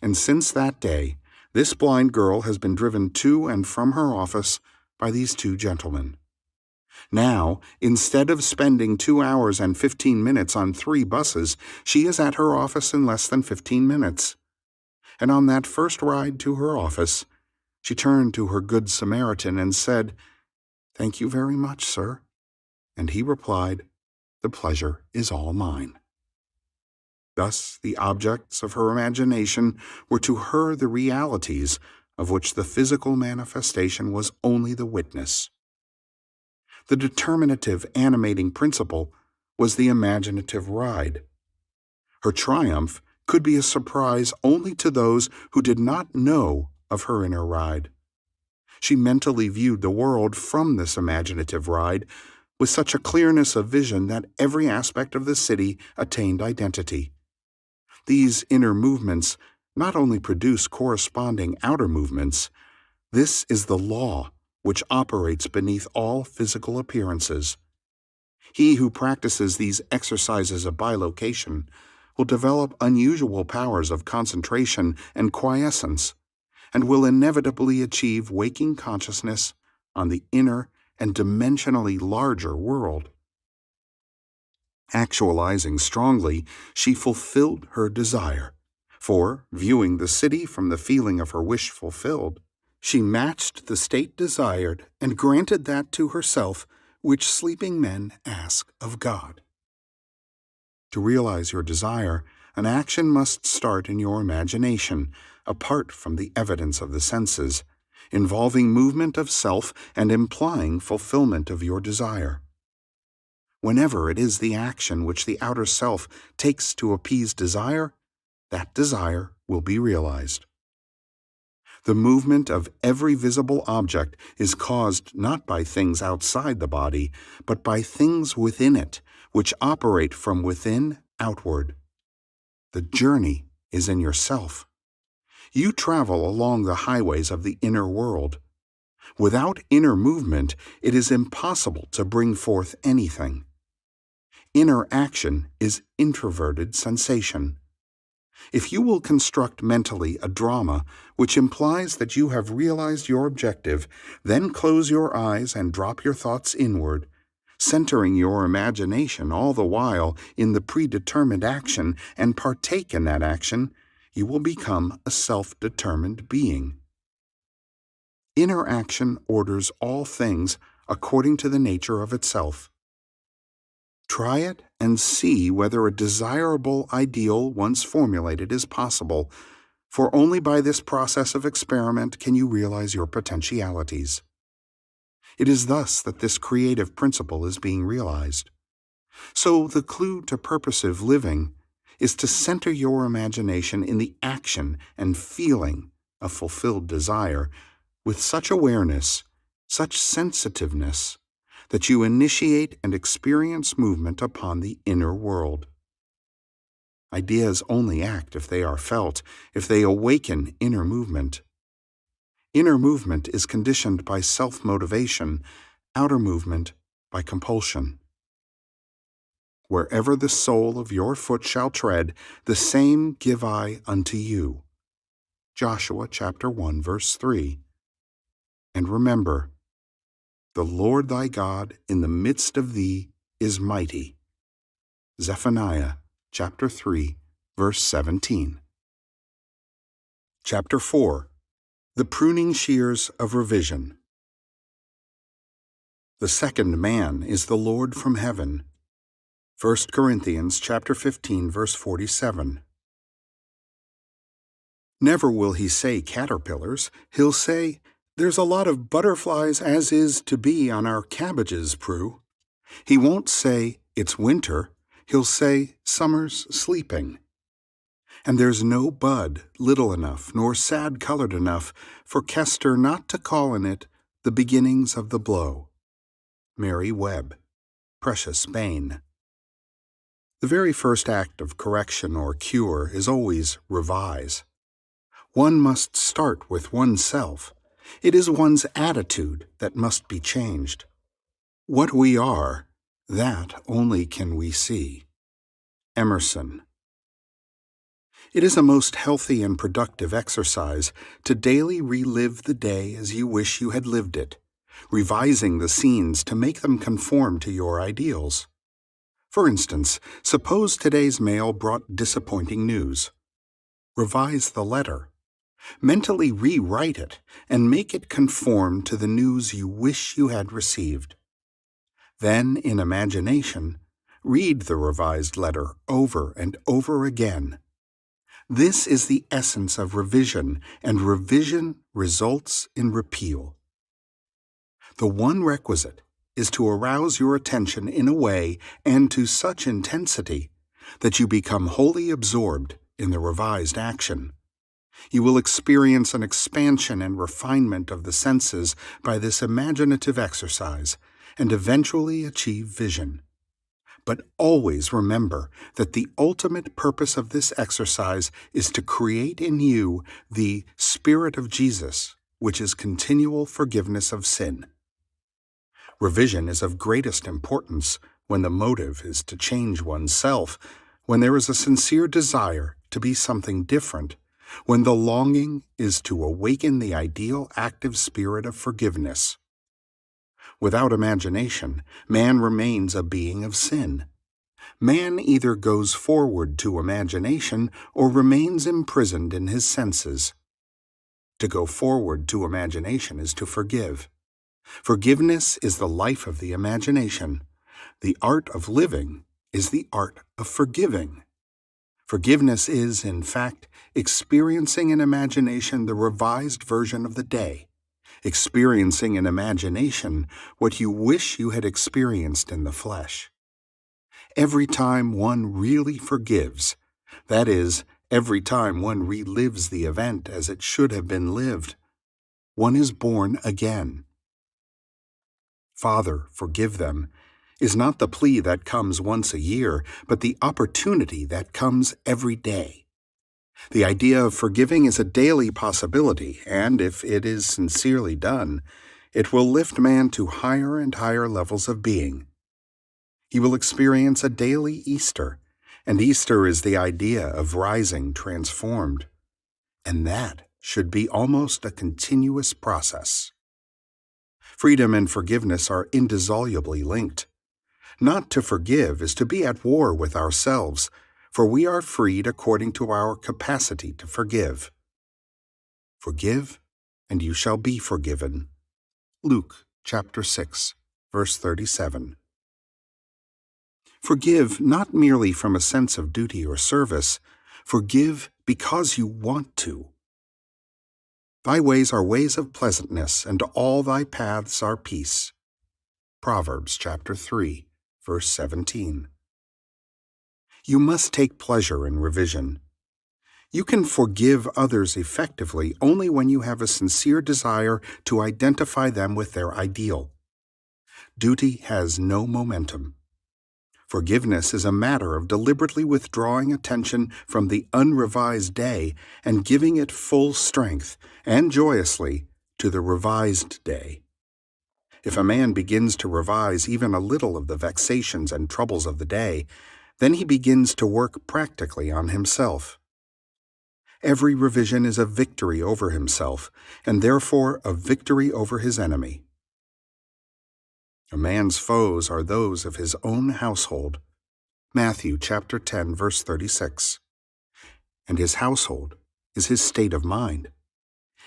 and since that day, This blind girl has been driven to and from her office by these two gentlemen. Now, instead of spending 2 hours and 15 minutes on 3 buses, she is at her office in less than 15 minutes. And on that first ride to her office, she turned to her good Samaritan and said, "Thank you very much, sir." And he replied, "The pleasure is all mine." Thus, the objects of her imagination were to her the realities of which the physical manifestation was only the witness. The determinative animating principle was the imaginative ride. Her triumph could be a surprise only to those who did not know of her inner ride. She mentally viewed the world from this imaginative ride with such a clearness of vision that every aspect of the city attained identity. These inner movements not only produce corresponding outer movements. This is the law which operates beneath all physical appearances. He who practices these exercises of bilocation will develop unusual powers of concentration and quiescence, and will inevitably achieve waking consciousness on the inner and dimensionally larger world. Actualizing strongly, she fulfilled her desire, for, viewing the city from the feeling of her wish fulfilled, she matched the state desired and granted that to herself which sleeping men ask of God. To realize your desire, an action must start in your imagination, apart from the evidence of the senses, involving movement of self and implying fulfillment of your desire. Whenever it is the action which the outer self takes to appease desire, that desire will be realized. The movement of every visible object is caused not by things outside the body, but by things within it, which operate from within outward. The journey is in yourself. You travel along the highways of the inner world. Without inner movement, it is impossible to bring forth anything. Inner action is introverted sensation. If you will construct mentally a drama which implies that you have realized your objective, then close your eyes and drop your thoughts inward, centering your imagination all the while in the predetermined action, and partake in that action, you will become a self-determined being. Inner action orders all things according to the nature of itself. Try it and see whether a desirable ideal once formulated is possible, for only by this process of experiment can you realize your potentialities. It is thus that this creative principle is being realized. So the clue to purposive living is to center your imagination in the action and feeling of fulfilled desire with such awareness, such sensitiveness, that you initiate and experience movement upon the inner world. Ideas only act if they are felt, if they awaken inner movement. Inner movement is conditioned by self-motivation, outer movement by compulsion. Wherever the sole of your foot shall tread, the same give I unto you. Joshua chapter 1, verse 3. And remember, the Lord thy God in the midst of thee is mighty. Zephaniah chapter 3, verse 17. Chapter 4. The Pruning Shears of Revision. The second man is the Lord from heaven. 1 Corinthians chapter 15, verse 47. Never will he say caterpillars. He'll say, "There's a lot of butterflies as is to be on our cabbages, Prue." He won't say, "It's winter." He'll say, "Summer's sleeping." And there's no bud little enough nor sad-colored enough for Kester not to call in it the beginnings of the blow. Mary Webb, Precious Bane. The very first act of correction or cure is always revise. One must start with oneself. It is one's attitude that must be changed. What we are, that only can we see. Emerson. It is a most healthy and productive exercise to daily relive the day as you wish you had lived it, revising the scenes to make them conform to your ideals. For instance, suppose today's mail brought disappointing news. Revise the letter. Mentally rewrite it and make it conform to the news you wish you had received. Then, in imagination, read the revised letter over and over again. This is the essence of revision, and revision results in repeal. The one requisite is to arouse your attention in a way and to such intensity that you become wholly absorbed in the revised action. You will experience an expansion and refinement of the senses by this imaginative exercise and eventually achieve vision. But always remember that the ultimate purpose of this exercise is to create in you the Spirit of Jesus, which is continual forgiveness of sin. Revision is of greatest importance when the motive is to change oneself, when there is a sincere desire to be something different, when the longing is to awaken the ideal active spirit of forgiveness. Without imagination, man remains a being of sin. Man either goes forward to imagination or remains imprisoned in his senses. To go forward to imagination is to forgive. Forgiveness is the life of the imagination. The art of living is the art of forgiving. Forgiveness is, in fact, experiencing in imagination the revised version of the day, experiencing in imagination what you wish you had experienced in the flesh. Every time one really forgives, that is, every time one relives the event as it should have been lived, one is born again. Father, forgive them, is not the plea that comes once a year, but the opportunity that comes every day. The idea of forgiving is a daily possibility, and if it is sincerely done, it will lift man to higher and higher levels of being. He will experience a daily Easter, and Easter is the idea of rising transformed. And that should be almost a continuous process. Freedom and forgiveness are indissolubly linked. Not to forgive is to be at war with ourselves, for we are freed according to our capacity to forgive. Forgive, and you shall be forgiven. Luke chapter 6, verse 37. Forgive not merely from a sense of duty or service. Forgive because you want to. Thy ways are ways of pleasantness, and all thy paths are peace. Proverbs chapter 3, verse 17. You must take pleasure in revision. You can forgive others effectively only when you have a sincere desire to identify them with their ideal. Duty has no momentum. Forgiveness is a matter of deliberately withdrawing attention from the unrevised day and giving it full strength and joyously to the revised day. If a man begins to revise even a little of the vexations and troubles of the day, then he begins to work practically on himself. Every revision is a victory over himself, and therefore a victory over his enemy. A man's foes are those of his own household. Matthew chapter 10, verse 36. And his household is his state of mind.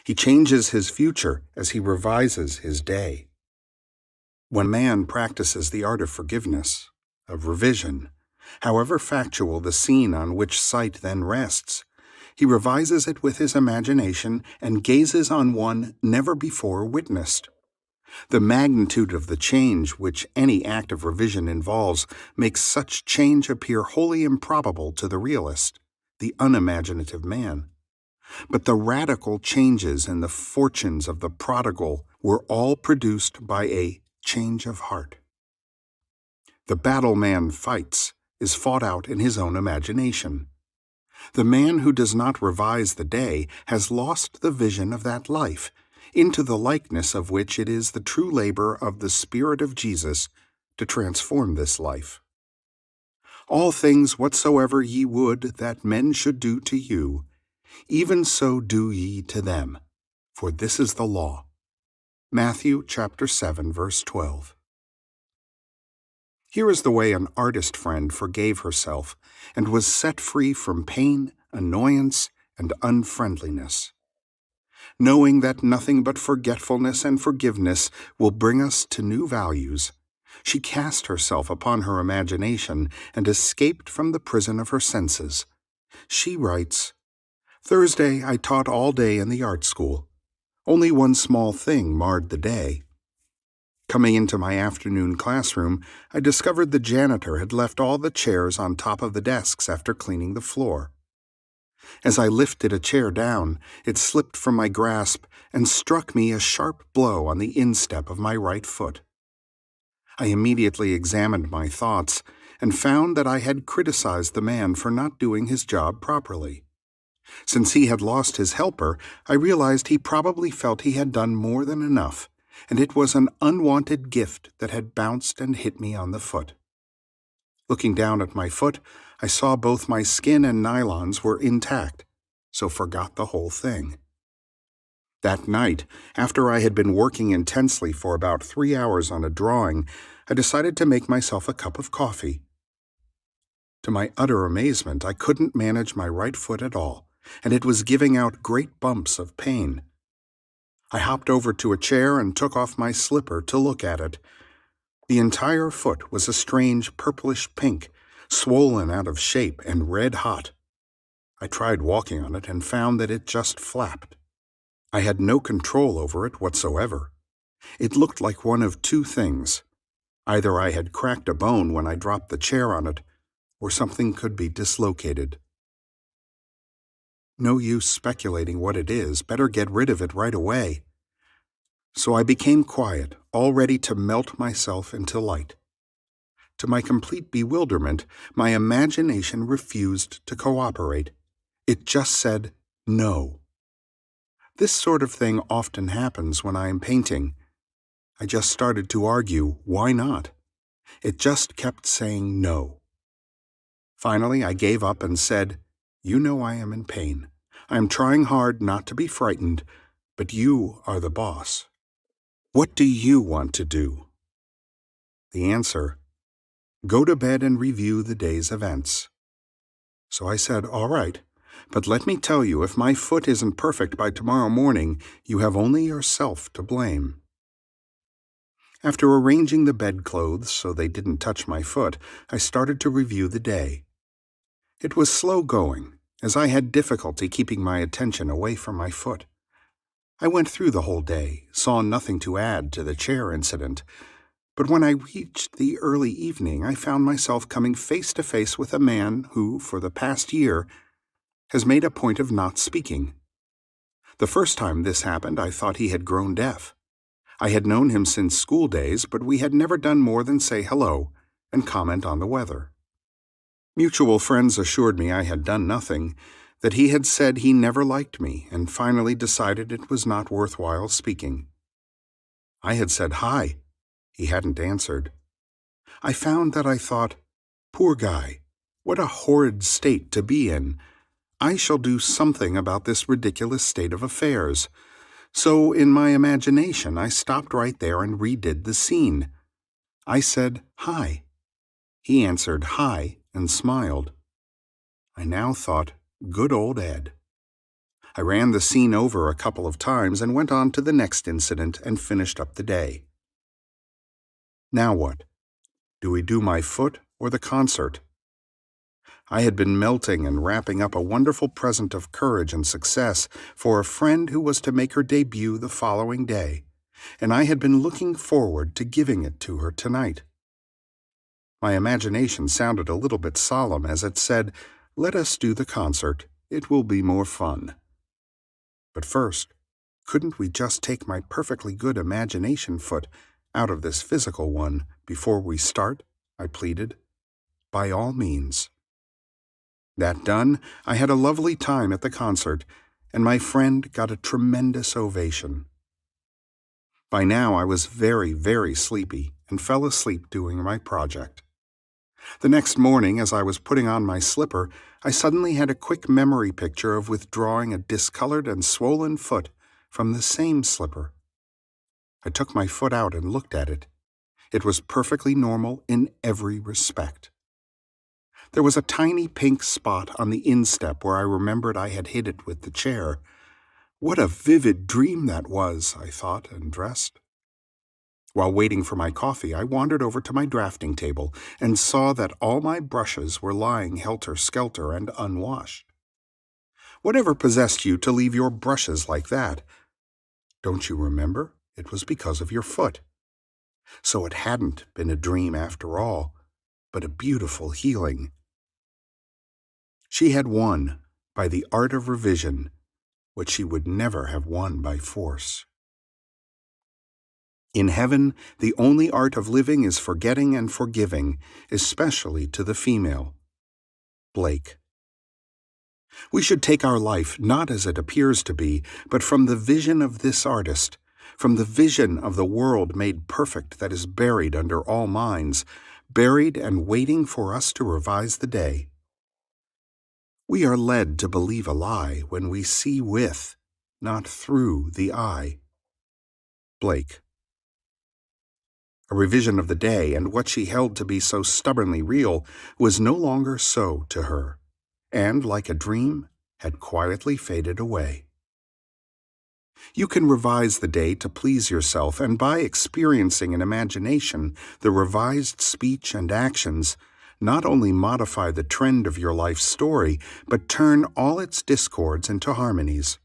He changes his future as he revises his day. When man practices the art of forgiveness, of revision, however factual the scene on which sight then rests, he revises it with his imagination and gazes on one never before witnessed. The magnitude of the change which any act of revision involves makes such change appear wholly improbable to the realist, the unimaginative man. But the radical changes in the fortunes of the prodigal were all produced by a change of heart. The battle man fights is fought out in his own imagination. The man who does not revise the day has lost the vision of that life, into the likeness of which it is the true labor of the Spirit of Jesus to transform this life. All things whatsoever ye would that men should do to you, even so do ye to them, for this is the law. Matthew chapter 7, verse 12. Here is the way an artist friend forgave herself and was set free from pain, annoyance, and unfriendliness. Knowing that nothing but forgetfulness and forgiveness will bring us to new values, she cast herself upon her imagination and escaped from the prison of her senses. She writes, "Thursday I taught all day in the art school. Only one small thing marred the day. Coming into my afternoon classroom, I discovered the janitor had left all the chairs on top of the desks after cleaning the floor. As I lifted a chair down, it slipped from my grasp and struck me a sharp blow on the instep of my right foot. I immediately examined my thoughts and found that I had criticized the man for not doing his job properly. Since he had lost his helper, I realized he probably felt he had done more than enough, and it was an unwanted gift that had bounced and hit me on the foot. Looking down at my foot, I saw both my skin and nylons were intact, so forgot the whole thing. That night, after I had been working intensely for about 3 hours on a drawing, I decided to make myself a cup of coffee. To my utter amazement, I couldn't manage my right foot at all, and it was giving out great bumps of pain. I hopped over to a chair and took off my slipper to look at it. The entire foot was a strange purplish pink, swollen out of shape and red hot. I tried walking on it and found that it just flapped. I had no control over it whatsoever. It looked like one of two things. Either I had cracked a bone when I dropped the chair on it, or something could be dislocated. No use speculating what it is, better get rid of it right away. So I became quiet, all ready to melt myself into light. To my complete bewilderment, my imagination refused to cooperate. It just said, no. This sort of thing often happens when I am painting. I just started to argue, why not? It just kept saying no. Finally, I gave up and said, you know I am in pain. I am trying hard not to be frightened, but you are the boss. What do you want to do? The answer, go to bed and review the day's events. So I said, all right, but let me tell you, if my foot isn't perfect by tomorrow morning, you have only yourself to blame. After arranging the bedclothes so they didn't touch my foot, I started to review the day. It was slow going, as I had difficulty keeping my attention away from my foot. I went through the whole day, saw nothing to add to the chair incident, but when I reached the early evening, I found myself coming face to face with a man who, for the past year, has made a point of not speaking. The first time this happened, I thought he had grown deaf. I had known him since school days, but we had never done more than say hello and comment on the weather. Mutual friends assured me I had done nothing, that he had said he never liked me, and finally decided it was not worthwhile speaking. I had said hi. He hadn't answered. I found that I thought, poor guy, what a horrid state to be in. I shall do something about this ridiculous state of affairs. So, in my imagination, I stopped right there and redid the scene. I said, hi. He answered hi and smiled. I now thought, good old Ed. I ran the scene over a couple of times and went on to the next incident and finished up the day. Now what? Do we do my foot or the concert? I had been melting and wrapping up a wonderful present of courage and success for a friend who was to make her debut the following day, and I had been looking forward to giving it to her tonight. My imagination sounded a little bit solemn as it said, let us do the concert. It will be more fun. But first, couldn't we just take my perfectly good imagination foot out of this physical one before we start? I pleaded. By all means. That done, I had a lovely time at the concert, and my friend got a tremendous ovation. By now I was very, very sleepy and fell asleep doing my project. The next morning, as I was putting on my slipper, I suddenly had a quick memory picture of withdrawing a discolored and swollen foot from the same slipper. I took my foot out and looked at it. It was perfectly normal in every respect. There was a tiny pink spot on the instep where I remembered I had hit it with the chair. What a vivid dream that was, I thought, and dressed. While waiting for my coffee, I wandered over to my drafting table and saw that all my brushes were lying helter-skelter and unwashed. Whatever possessed you to leave your brushes like that? Don't you remember? It was because of your foot. So it hadn't been a dream after all, but a beautiful healing. She had won by the art of revision, which she would never have won by force. In heaven, the only art of living is forgetting and forgiving, especially to the female. Blake. We should take our life not as it appears to be, but from the vision of this artist, from the vision of the world made perfect that is buried under all minds, buried and waiting for us to revise the day. We are led to believe a lie when we see with, not through, the eye. Blake. A revision of the day, and what she held to be so stubbornly real was no longer so to her, and, like a dream, had quietly faded away. You can revise the day to please yourself, and by experiencing in imagination the revised speech and actions, not only modify the trend of your life's story, but turn all its discords into harmonies.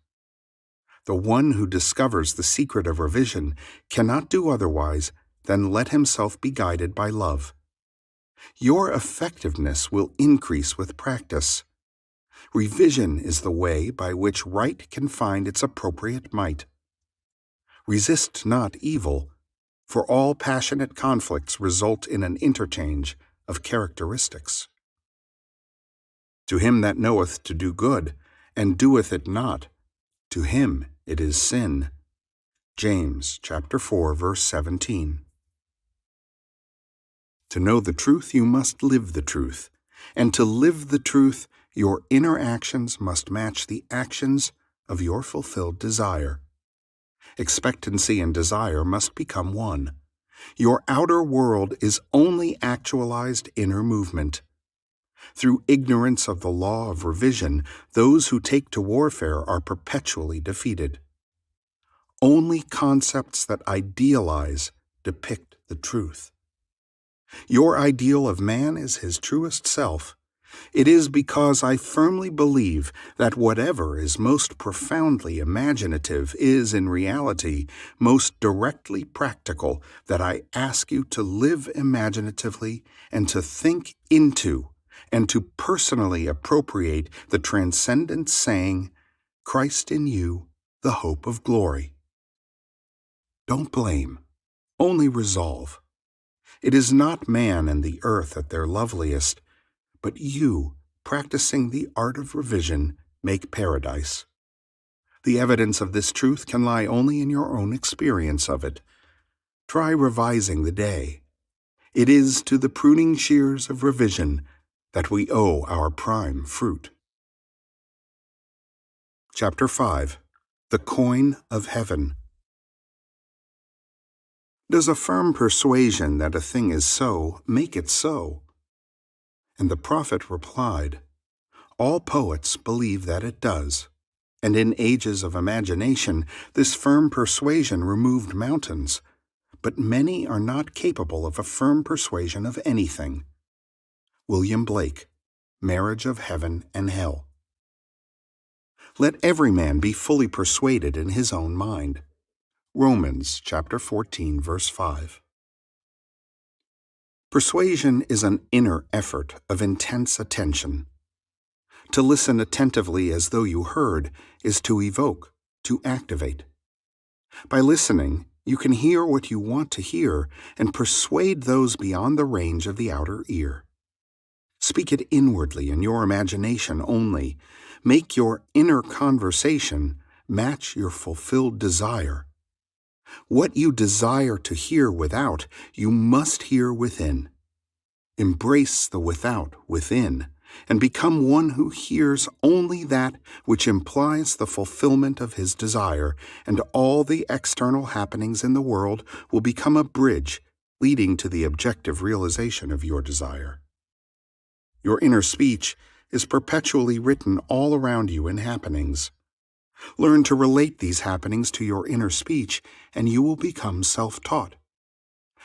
The one who discovers the secret of revision cannot do otherwise than let himself be guided by love. Your effectiveness will increase with practice. Revision is the way by which right can find its appropriate might. Resist not evil, for all passionate conflicts result in an interchange of characteristics. To him that knoweth to do good, and doeth it not, to him it is sin. James chapter 4, verse 17. To know the truth, you must live the truth, and to live the truth, your inner actions must match the actions of your fulfilled desire. Expectancy and desire must become one. Your outer world is only actualized inner movement. Through ignorance of the law of revision, those who take to warfare are perpetually defeated. Only concepts that idealize depict the truth. Your ideal of man is his truest self. It is because I firmly believe that whatever is most profoundly imaginative is, in reality, most directly practical that I ask you to live imaginatively and to think into and to personally appropriate the transcendent saying, Christ in you, the hope of glory. Don't blame, only resolve. It is not man and the earth at their loveliest, but you, practicing the art of revision, make paradise. The evidence of this truth can lie only in your own experience of it. Try revising the day. It is to the pruning shears of revision that we owe our prime fruit. Chapter 5. The Coin of Heaven. Does a firm persuasion that a thing is so make it so? And the prophet replied, all poets believe that it does, and in ages of imagination this firm persuasion removed mountains, but many are not capable of a firm persuasion of anything. William Blake, Marriage of Heaven and Hell. Let every man be fully persuaded in his own mind. Romans chapter 14, verse 5. Persuasion is an inner effort of intense attention. To listen attentively as though you heard is to evoke, to activate. By listening, you can hear what you want to hear and persuade those beyond the range of the outer ear. Speak it inwardly in your imagination only. Make your inner conversation match your fulfilled desire. What you desire to hear without, you must hear within. Embrace the without within, and become one who hears only that which implies the fulfillment of his desire, and all the external happenings in the world will become a bridge leading to the objective realization of your desire. Your inner speech is perpetually written all around you in happenings. Learn to relate these happenings to your inner speech, and you will become self-taught.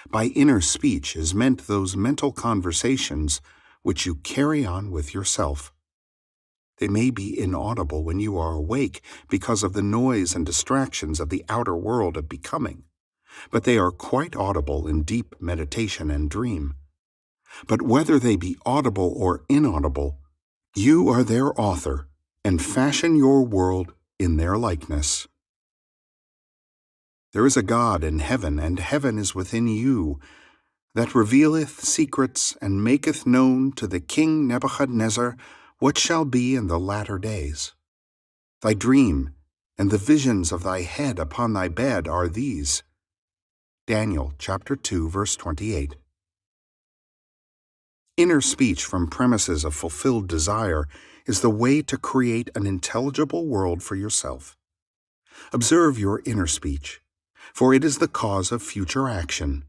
By inner speech is meant those mental conversations which you carry on with yourself. They may be inaudible when you are awake because of the noise and distractions of the outer world of becoming, but they are quite audible in deep meditation and dream. But whether they be audible or inaudible, you are their author, and fashion your world in their likeness. There is a God in heaven, and heaven is within you, that revealeth secrets, and maketh known to the king Nebuchadnezzar what shall be in the latter days. Thy dream and the visions of thy head upon thy bed are these. Daniel chapter 2, verse 28. Inner speech from premises of fulfilled desire is the way to create an intelligible world for yourself. Observe your inner speech, for it is the cause of future action.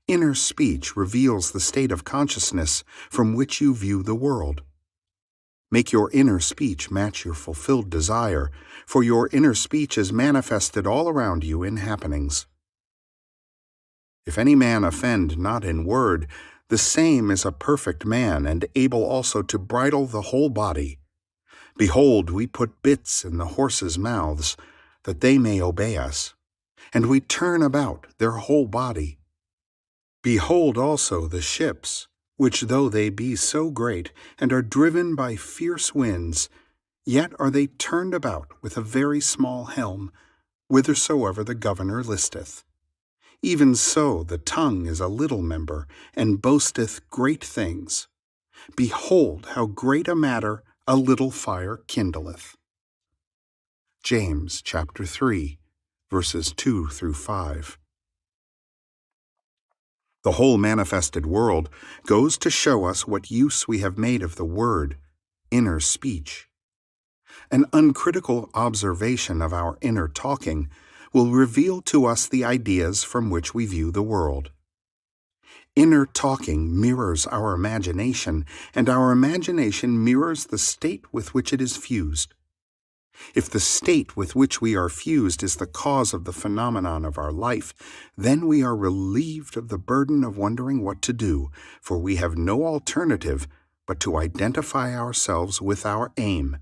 Inner speech reveals the state of consciousness from which you view the world. Make your inner speech match your fulfilled desire, for your inner speech is manifested all around you in happenings. If any man offend not in word, the same is a perfect man, and able also to bridle the whole body. Behold, we put bits in the horses' mouths, that they may obey us, and we turn about their whole body. Behold also the ships, which though they be so great, and are driven by fierce winds, yet are they turned about with a very small helm, whithersoever the governor listeth. Even so the tongue is a little member, and boasteth great things. Behold how great a matter a little fire kindleth. James chapter 3, verses 2 through 5. The whole manifested world goes to show us what use we have made of the word, inner speech. An uncritical observation of our inner talking will reveal to us the ideas from which we view the world. Inner talking mirrors our imagination, and our imagination mirrors the state with which it is fused. If the state with which we are fused is the cause of the phenomenon of our life, then we are relieved of the burden of wondering what to do, for we have no alternative but to identify ourselves with our aim,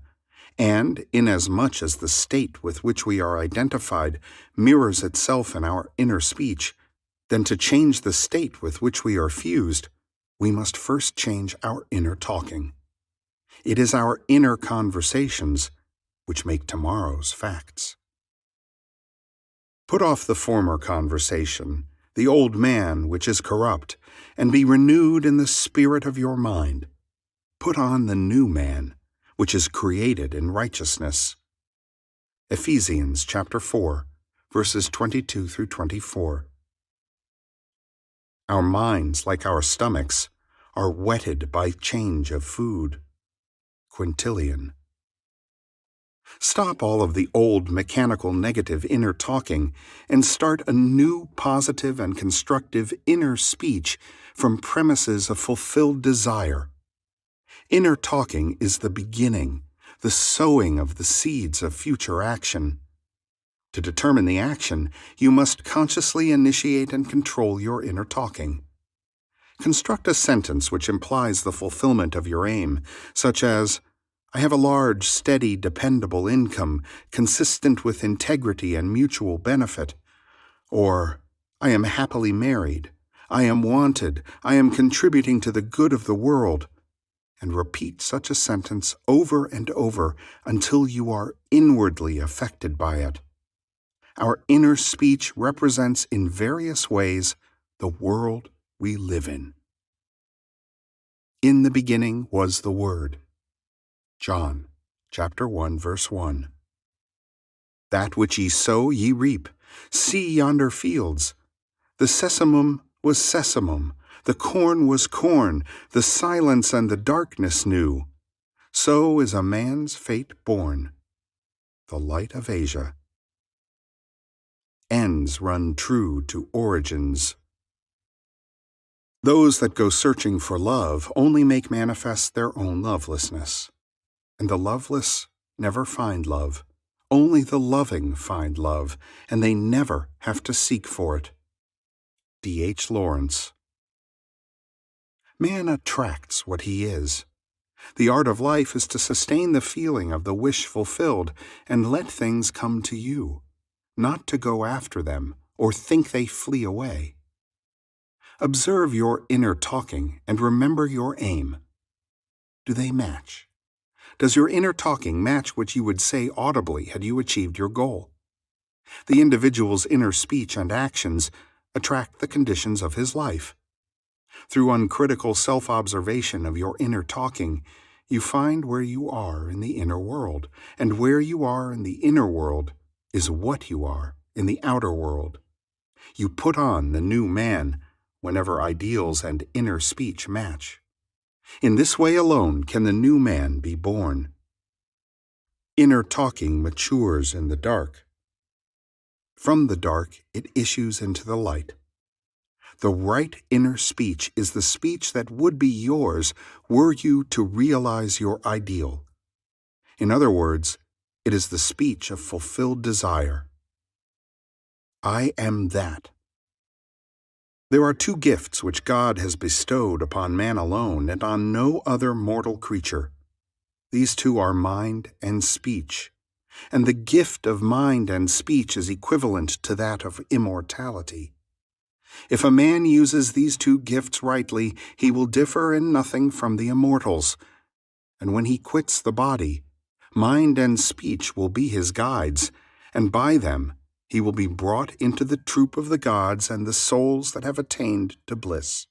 and, inasmuch as the state with which we are identified mirrors itself in our inner speech, then to change the state with which we are fused, we must first change our inner talking. It is our inner conversations which make tomorrow's facts. Put off the former conversation, the old man which is corrupt, and be renewed in the spirit of your mind. Put on the new man, which is created in righteousness. Ephesians chapter 4, verses 22 through 24. Our minds, like our stomachs, are whetted by change of food. Quintilian. Stop all of the old mechanical negative inner talking and start a new positive and constructive inner speech from premises of fulfilled desire. Inner talking is the beginning, the sowing of the seeds of future action. To determine the action, you must consciously initiate and control your inner talking. Construct a sentence which implies the fulfillment of your aim, such as, I have a large, steady, dependable income, consistent with integrity and mutual benefit. Or, I am happily married. I am wanted. I am contributing to the good of the world. And repeat such a sentence over and over until you are inwardly affected by it. Our inner speech represents in various ways the world we live in. In the beginning was the Word. John chapter 1, verse 1. That which ye sow ye reap. See yonder fields. The sesamum was sesamum. The corn was corn, the silence and the darkness knew. So is a man's fate born. The Light of Asia. Ends run true to origins. Those that go searching for love only make manifest their own lovelessness. And the loveless never find love. Only the loving find love, and they never have to seek for it. D.H. Lawrence. Man attracts what he is. The art of life is to sustain the feeling of the wish fulfilled and let things come to you, not to go after them or think they flee away. Observe your inner talking and remember your aim. Do they match? Does your inner talking match what you would say audibly had you achieved your goal? The individual's inner speech and actions attract the conditions of his life. Through uncritical self-observation of your inner talking, you find where you are in the inner world, and where you are in the inner world is what you are in the outer world. You put on the new man whenever ideals and inner speech match. In this way alone can the new man be born. Inner talking matures in the dark. From the dark it issues into the light. The right inner speech is the speech that would be yours were you to realize your ideal. In other words, it is the speech of fulfilled desire. I am that. There are two gifts which God has bestowed upon man alone and on no other mortal creature. These two are mind and speech, and the gift of mind and speech is equivalent to that of immortality. If a man uses these two gifts rightly, he will differ in nothing from the immortals, and when he quits the body, mind and speech will be his guides, and by them he will be brought into the troop of the gods and the souls that have attained to bliss.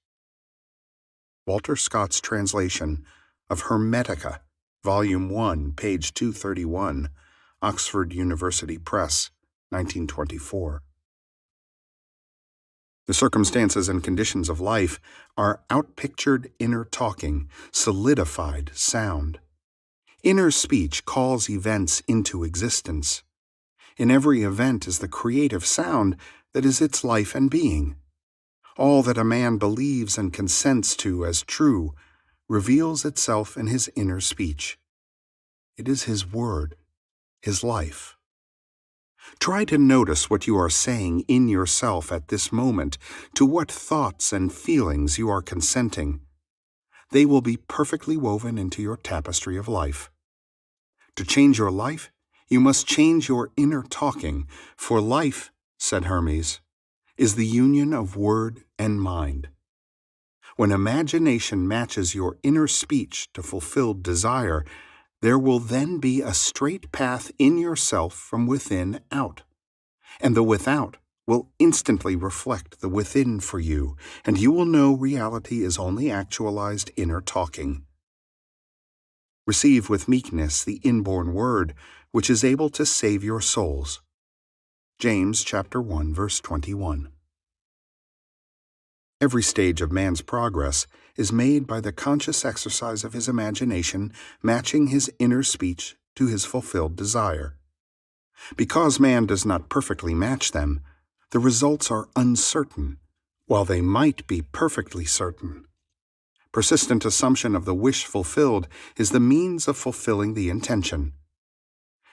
Walter Scott's translation of Hermetica, Volume 1, page 231, Oxford University Press, 1924. The circumstances and conditions of life are outpictured inner talking, solidified sound. Inner speech calls events into existence. In every event is the creative sound that is its life and being. All that a man believes and consents to as true reveals itself in his inner speech. It is his word, his life. Try to notice what you are saying in yourself at this moment, to what thoughts and feelings you are consenting. They will be perfectly woven into your tapestry of life. To change your life, you must change your inner talking, for life, said Hermes, is the union of word and mind. When imagination matches your inner speech to fulfilled desire, there will then be a straight path in yourself from within out, and the without will instantly reflect the within for you, and you will know reality is only actualized inner talking. Receive with meekness the inborn word, which is able to save your souls. James chapter 1, verse 21. Every stage of man's progress is made by the conscious exercise of his imagination matching his inner speech to his fulfilled desire. Because man does not perfectly match them, the results are uncertain, while they might be perfectly certain. Persistent assumption of the wish fulfilled is the means of fulfilling the intention.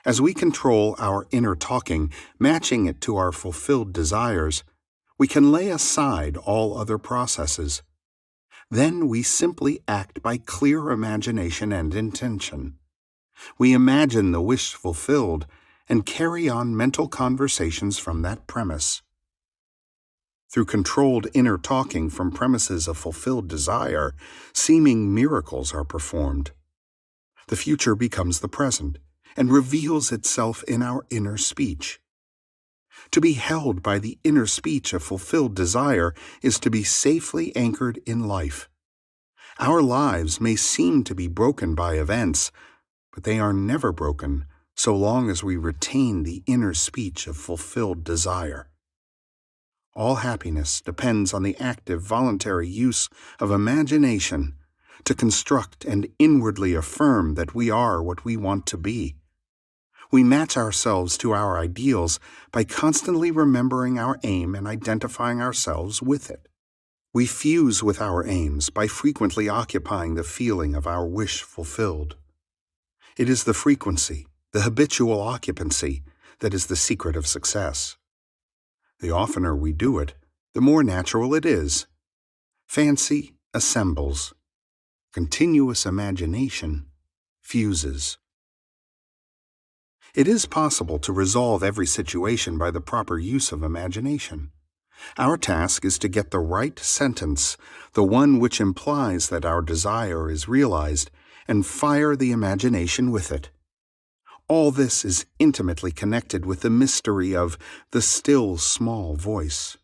As we control our inner talking, matching it to our fulfilled desires, we can lay aside all other processes. Then we simply act by clear imagination and intention. We imagine the wish fulfilled and carry on mental conversations from that premise. Through controlled inner talking from premises of fulfilled desire, seeming miracles are performed. The future becomes the present and reveals itself in our inner speech. To be held by the inner speech of fulfilled desire is to be safely anchored in life. Our lives may seem to be broken by events, but they are never broken so long as we retain the inner speech of fulfilled desire. All happiness depends on the active, voluntary use of imagination to construct and inwardly affirm that we are what we want to be. We match ourselves to our ideals by constantly remembering our aim and identifying ourselves with it. We fuse with our aims by frequently occupying the feeling of our wish fulfilled. It is the frequency, the habitual occupancy, that is the secret of success. The oftener we do it, the more natural it is. Fancy assembles. Continuous imagination fuses. It is possible to resolve every situation by the proper use of imagination. Our task is to get the right sentence, the one which implies that our desire is realized, and fire the imagination with it. All this is intimately connected with the mystery of the still small voice.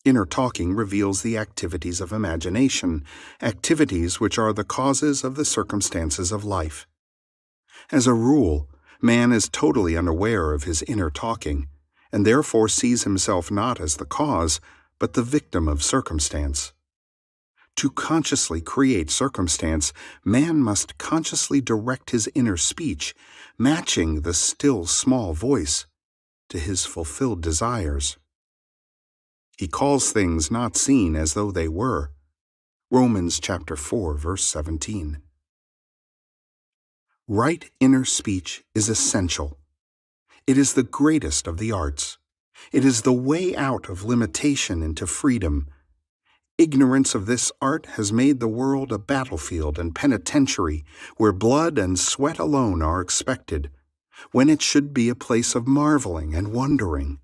Inner talking reveals the activities of imagination, activities which are the causes of the circumstances of life. As a rule, man is totally unaware of his inner talking, and therefore sees himself not as the cause, but the victim of circumstance. To consciously create circumstance, man must consciously direct his inner speech, matching the still small voice to his fulfilled desires. He calls things not seen as though they were. Romans chapter 4, verse 17. Right inner speech is essential. It is the greatest of the arts. It is the way out of limitation into freedom. Ignorance of this art has made the world a battlefield and penitentiary where blood and sweat alone are expected, when it should be a place of marveling and wondering.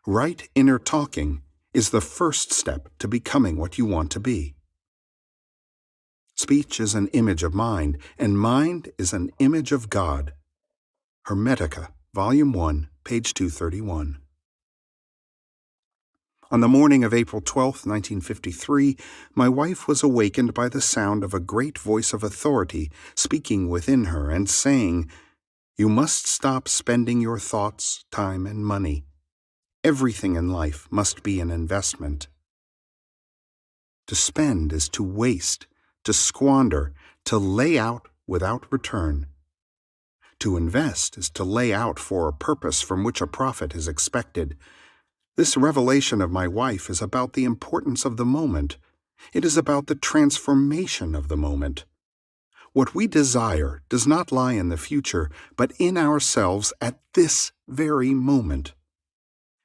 Right inner talking is the first step to becoming what you want to be. Speech is an image of mind, and mind is an image of God. Hermetica, Volume 1, page 231. On the morning of April 12, 1953, my wife was awakened by the sound of a great voice of authority speaking within her and saying, "You must stop spending your thoughts, time, and money. Everything in life must be an investment." To spend is to waste, to squander, to lay out without return. To invest is to lay out for a purpose from which a profit is expected. This revelation of my wife is about the importance of the moment. It is about the transformation of the moment. What we desire does not lie in the future, but in ourselves at this very moment.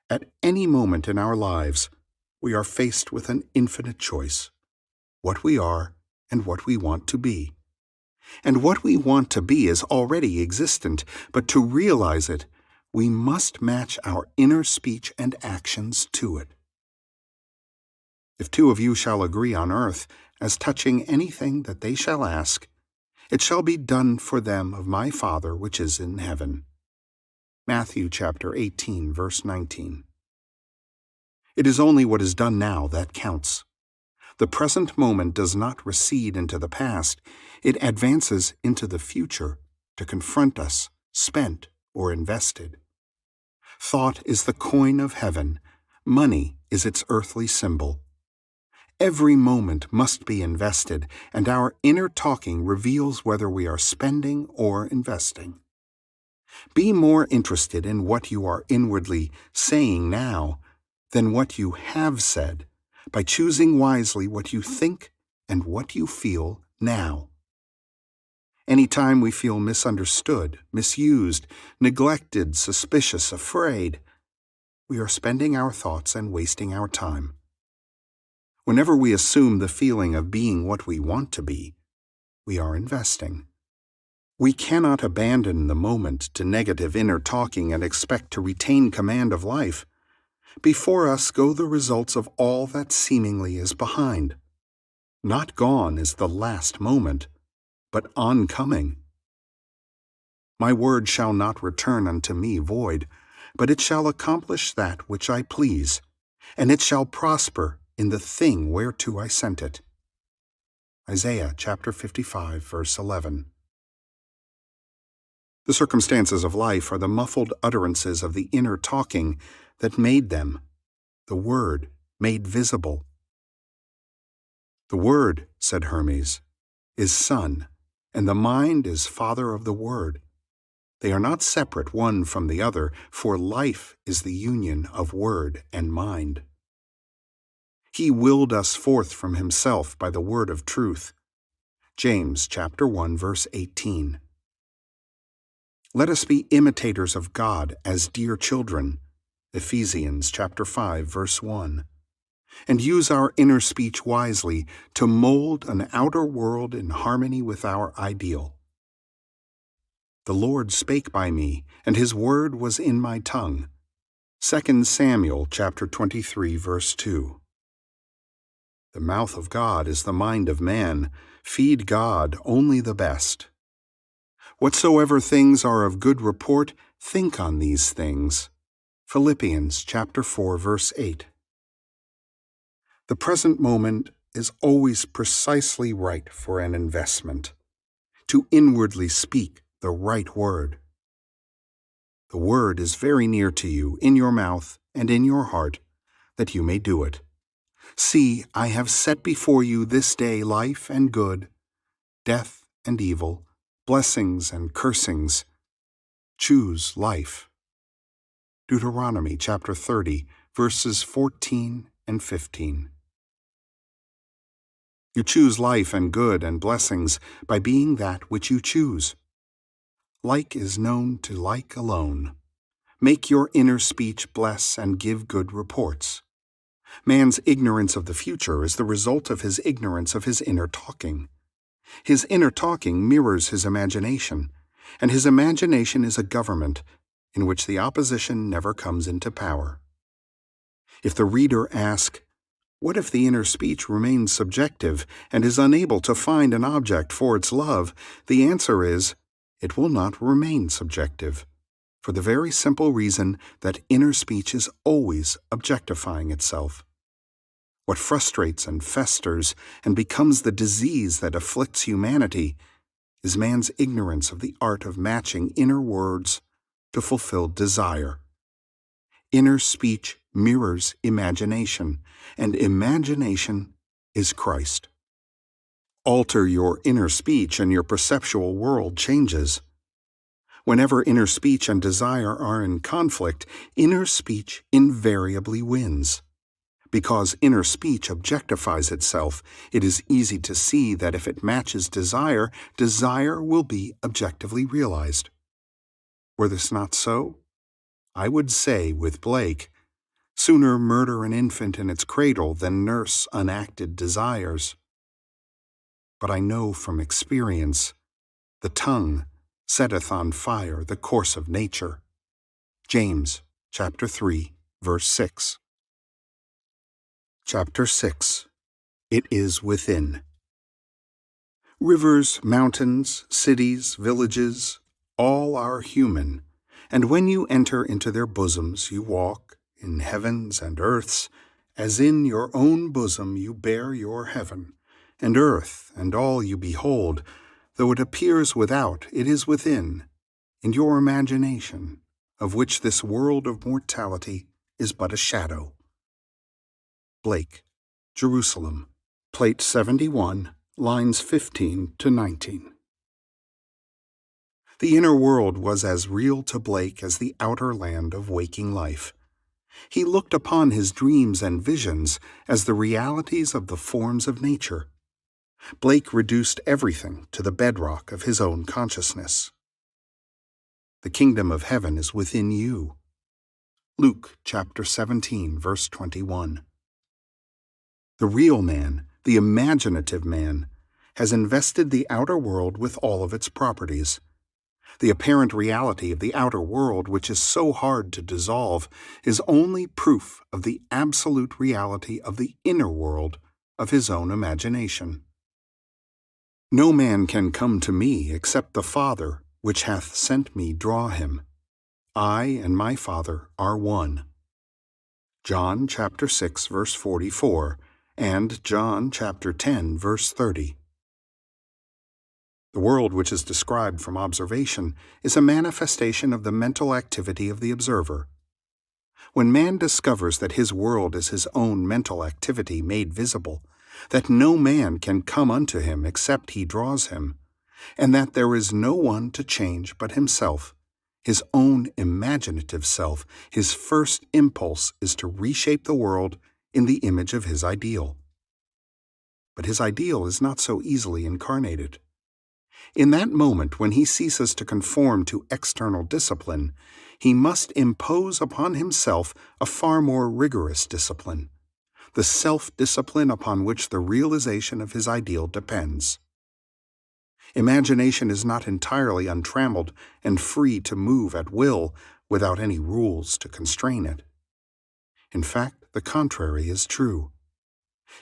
At any moment in our lives, we are faced with an infinite choice: what we are and what we want to be. And what we want to be is already existent, but to realize it, we must match our inner speech and actions to it. If two of you shall agree on earth as touching anything that they shall ask, it shall be done for them of my Father which is in heaven. Matthew chapter 18, verse 19. It is only what is done now that counts. The present moment does not recede into the past, it advances into the future to confront us, spent or invested. Thought is the coin of heaven, money is its earthly symbol. Every moment must be invested, and our inner talking reveals whether we are spending or investing. Be more interested in what you are inwardly saying now than what you have said, by choosing wisely what you think and what you feel now. Any time we feel misunderstood, misused, neglected, suspicious, afraid, we are spending our thoughts and wasting our time. Whenever we assume the feeling of being what we want to be, we are investing. We cannot abandon the moment to negative inner talking and expect to retain command of life. Before us go the results of all that seemingly is behind. Not gone is the last moment, but oncoming. My word shall not return unto me void, but it shall accomplish that which I please, and it shall prosper in the thing whereto I sent it. Isaiah chapter 55, verse 11. The circumstances of life are the muffled utterances of the inner talking that made them. the Word made visible. The Word, said Hermes, is Son, and the mind is Father of the Word. They are not separate one from the other, for life is the union of word and mind. He willed us forth from himself by the word of truth. James chapter 1, verse 18. Let us be imitators of God as dear children. Ephesians chapter 5, verse 1. And use our inner speech wisely to mold an outer world in harmony with our ideal. The Lord spake by me, and his word was in my tongue. 2 Samuel chapter 23, verse 2. The mouth of God is the mind of man. Feed God only the best. Whatsoever things are of good report, think on these things. Philippians chapter 4, verse 8. The present moment is always precisely right for an investment, to inwardly speak the right word. The word is very near to you, in your mouth and in your heart, that you may do it. See, I have set before you this day life and good, death and evil, blessings and cursings. Choose life. Deuteronomy chapter 30, verses 14 and 15. You choose life and good and blessings by being that which you choose. Like is known to like alone. Make your inner speech bless and give good reports. Man's ignorance of the future is the result of his ignorance of his inner talking. His inner talking mirrors his imagination, and his imagination is a government in which the opposition never comes into power. If the reader ask, what if the inner speech remains subjective and is unable to find an object for its love? The answer is, it will not remain subjective, for the very simple reason that inner speech is always objectifying itself. What frustrates and festers and becomes the disease that afflicts humanity is man's ignorance of the art of matching inner words to fulfilled desire. Inner speech mirrors imagination, and imagination is Christ. Alter your inner speech and your perceptual world changes. Whenever inner speech and desire are in conflict, inner speech invariably wins. Because inner speech objectifies itself, it is easy to see that if it matches desire, desire will be objectively realized. Were this not so? I would say with Blake, sooner murder an infant in its cradle than nurse unacted desires. But I know from experience, the tongue setteth on fire the course of nature. James chapter 3, verse 6. Chapter 6. It is within. Rivers, mountains, cities, villages, all are human, and when you enter into their bosoms you walk, in heavens and earths, as in your own bosom you bear your heaven, and earth and all you behold, though it appears without, it is within, in your imagination, of which this world of mortality is but a shadow. Blake, Jerusalem, Plate 71, lines 15 to 19. The inner world was as real to Blake as the outer land of waking life. He looked upon his dreams and visions as the realities of the forms of nature. Blake reduced everything to the bedrock of his own consciousness. The kingdom of heaven is within you. Luke chapter 17, verse 21. The real man, the imaginative man, has invested the outer world with all of its properties. The apparent reality of the outer world, which is so hard to dissolve, is only proof of the absolute reality of the inner world of his own imagination. No man can come to me except the Father, which hath sent me, draw him. I and my Father are one. John chapter 6, verse 44, and John chapter 10, verse 30. The world which is described from observation is a manifestation of the mental activity of the observer. When man discovers that his world is his own mental activity made visible, that no man can come unto him except he draws him, and that there is no one to change but himself, his own imaginative self, his first impulse is to reshape the world in the image of his ideal. But his ideal is not so easily incarnated. In that moment when he ceases to conform to external discipline, he must impose upon himself a far more rigorous discipline, the self-discipline upon which the realization of his ideal depends. Imagination is not entirely untrammeled and free to move at will without any rules to constrain it. In fact, the contrary is true.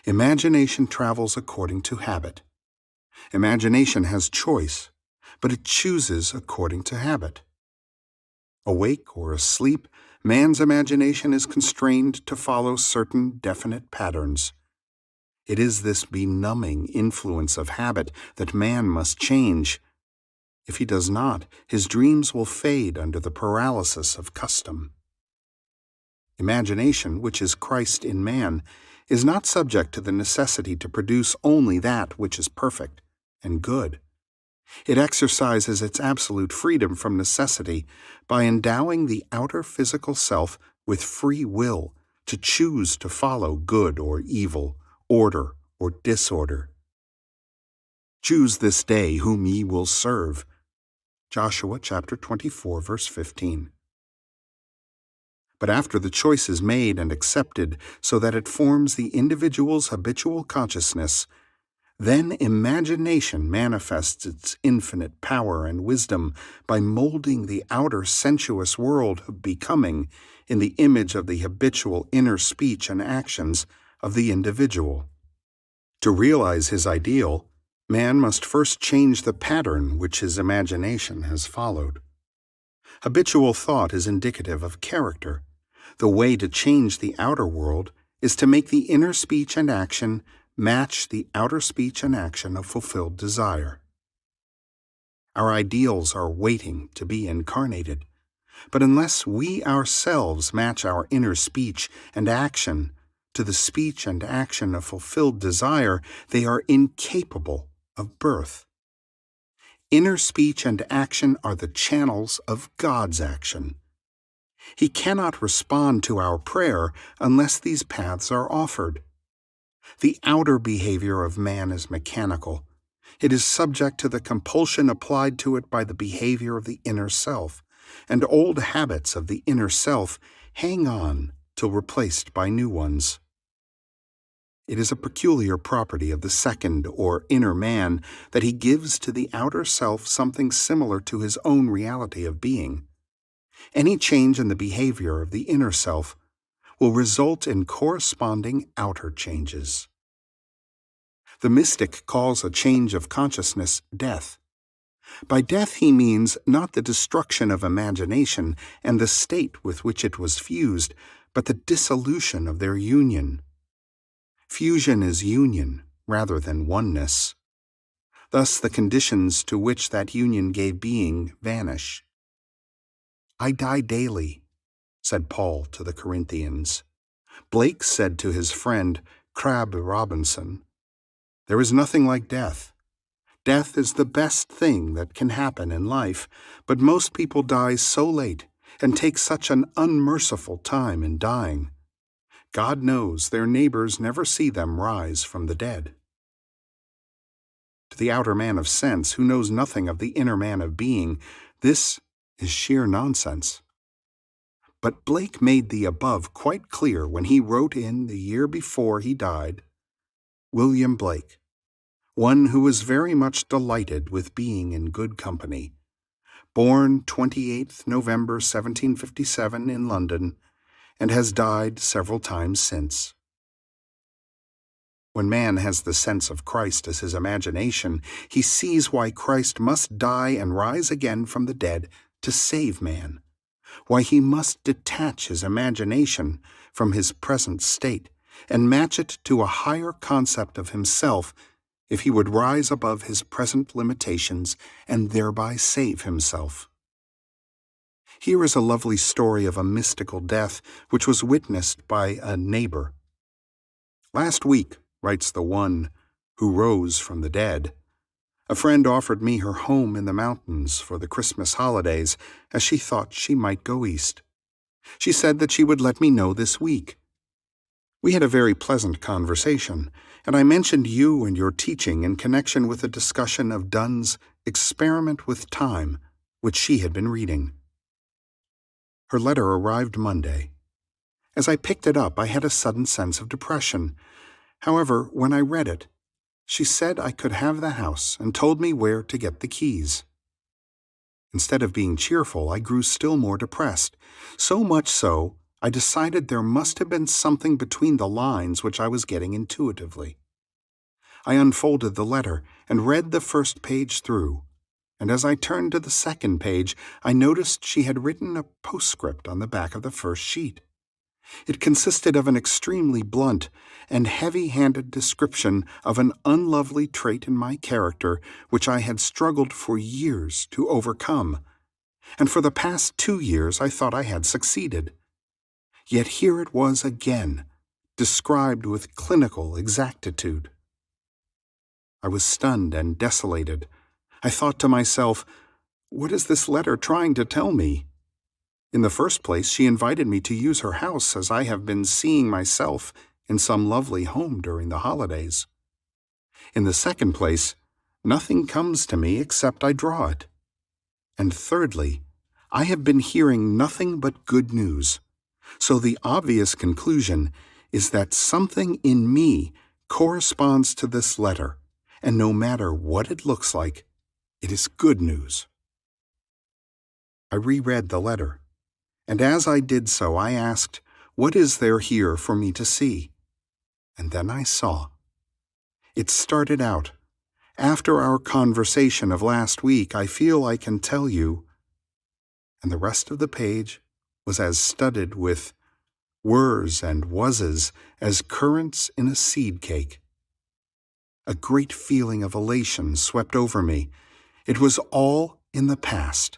Imagination travels according to habit. Imagination has choice, but it chooses according to habit. Awake or asleep, man's imagination is constrained to follow certain definite patterns. It is this benumbing influence of habit that man must change. If he does not, his dreams will fade under the paralysis of custom. Imagination, which is Christ in man, is not subject to the necessity to produce only that which is perfect and good. It exercises its absolute freedom from necessity by endowing the outer physical self with free will to choose to follow good or evil, order or disorder. Choose this day whom ye will serve. Joshua chapter 24, verse 15. But after the choice is made and accepted so that it forms the individual's habitual consciousness, then imagination manifests its infinite power and wisdom by molding the outer sensuous world of becoming in the image of the habitual inner speech and actions of the individual. To realize his ideal, man must first change the pattern which his imagination has followed. Habitual thought is indicative of character. The way to change the outer world is to make the inner speech and action match the outer speech and action of fulfilled desire. Our ideals are waiting to be incarnated, but unless we ourselves match our inner speech and action to the speech and action of fulfilled desire, they are incapable of birth. Inner speech and action are the channels of God's action. He cannot respond to our prayer unless these paths are offered. The outer behavior of man is mechanical. It is subject to the compulsion applied to it by the behavior of the inner self, and old habits of the inner self hang on till replaced by new ones. It is a peculiar property of the second or inner man that he gives to the outer self something similar to his own reality of being. Any change in the behavior of the inner self will result in corresponding outer changes. The mystic calls a change of consciousness death. By death he means not the destruction of imagination and the state with which it was fused, but the dissolution of their union. Fusion is union rather than oneness. Thus the conditions to which that union gave being vanish. I die daily, said Paul to the Corinthians. Blake said to his friend Crabb Robinson, there is nothing like death. Death is the best thing that can happen in life, but most people die so late and take such an unmerciful time in dying. God knows their neighbors never see them rise from the dead. To the outer man of sense, who knows nothing of the inner man of being, this is sheer nonsense. But Blake made the above quite clear when he wrote in the year before he died, William Blake, one who was very much delighted with being in good company, born 28th November 1757 in London, and has died several times since. When man has the sense of Christ as his imagination, he sees why Christ must die and rise again from the dead to save man, why he must detach his imagination from his present state and match it to a higher concept of himself if he would rise above his present limitations and thereby save himself. Here is a lovely story of a mystical death which was witnessed by a neighbor. Last week, writes the one who rose from the dead, a friend offered me her home in the mountains for the Christmas holidays, as she thought she might go east. She said that she would let me know this week. We had a very pleasant conversation, and I mentioned you and your teaching in connection with a discussion of Donne's Experiment with Time, which she had been reading. Her letter arrived Monday. As I picked it up, I had a sudden sense of depression. However, when I read it, she said I could have the house and told me where to get the keys. Instead of being cheerful, I grew still more depressed, so much so I decided there must have been something between the lines which I was getting intuitively. I unfolded the letter and read the first page through, and as I turned to the second page, I noticed she had written a postscript on the back of the first sheet. It consisted of an extremely blunt and heavy-handed description of an unlovely trait in my character which I had struggled for years to overcome, and for the past 2 years I thought I had succeeded. Yet here it was again, described with clinical exactitude. I was stunned and desolated. I thought to myself, what is this letter trying to tell me? In the first place, she invited me to use her house as I have been seeing myself in some lovely home during the holidays. In the second place, nothing comes to me except I draw it. And thirdly, I have been hearing nothing but good news. So the obvious conclusion is that something in me corresponds to this letter, and no matter what it looks like, it is good news. I reread the letter, and as I did so I asked, what is there here for me to see? And then I saw. It started out, after our conversation of last week, I feel I can tell you, and the rest of the page was as studded with weres and wases as currants in a seed cake. A great feeling of elation swept over me. It was all in the past.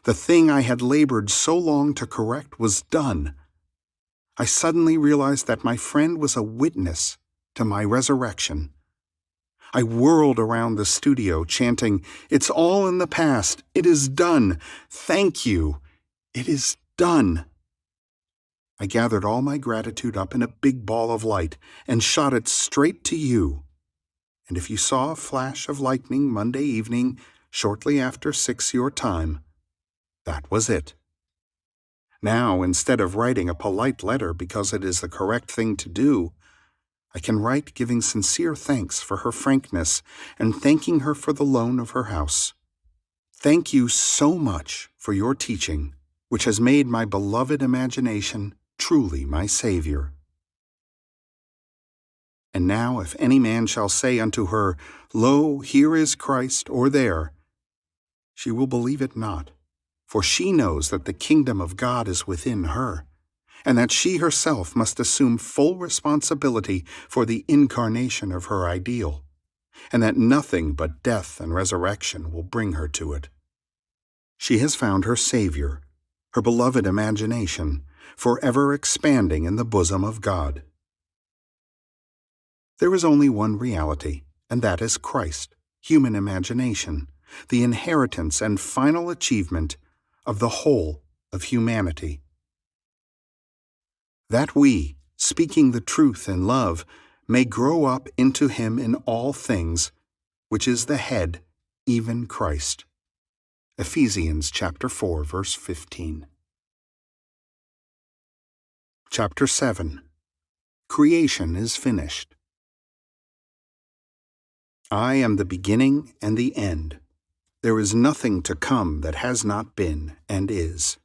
The thing I had labored so long to correct was done. I suddenly realized that my friend was a witness to my resurrection. I whirled around the studio, chanting, "It's all in the past. It is done. Thank you. It is done." I gathered all my gratitude up in a big ball of light and shot it straight to you. And if you saw a flash of lightning Monday evening, shortly after 6 your time, that was it. Now, instead of writing a polite letter because it is the correct thing to do, I can write giving sincere thanks for her frankness and thanking her for the loan of her house. Thank you so much for your teaching, which has made my beloved imagination truly my Savior. And now if any man shall say unto her, Lo, here is Christ, or there, she will believe it not, for she knows that the kingdom of God is within her, and that she herself must assume full responsibility for the incarnation of her ideal, and that nothing but death and resurrection will bring her to it. She has found her Savior, her beloved imagination, forever expanding in the bosom of God. There is only one reality, and that is Christ, human imagination, the inheritance and final achievement of the whole of humanity. That we, speaking the truth in love, may grow up into Him in all things, which is the head, even Christ. Ephesians chapter 4, verse 15. Chapter 7. Creation is finished. I am the beginning and the end. There is nothing to come that has not been and is.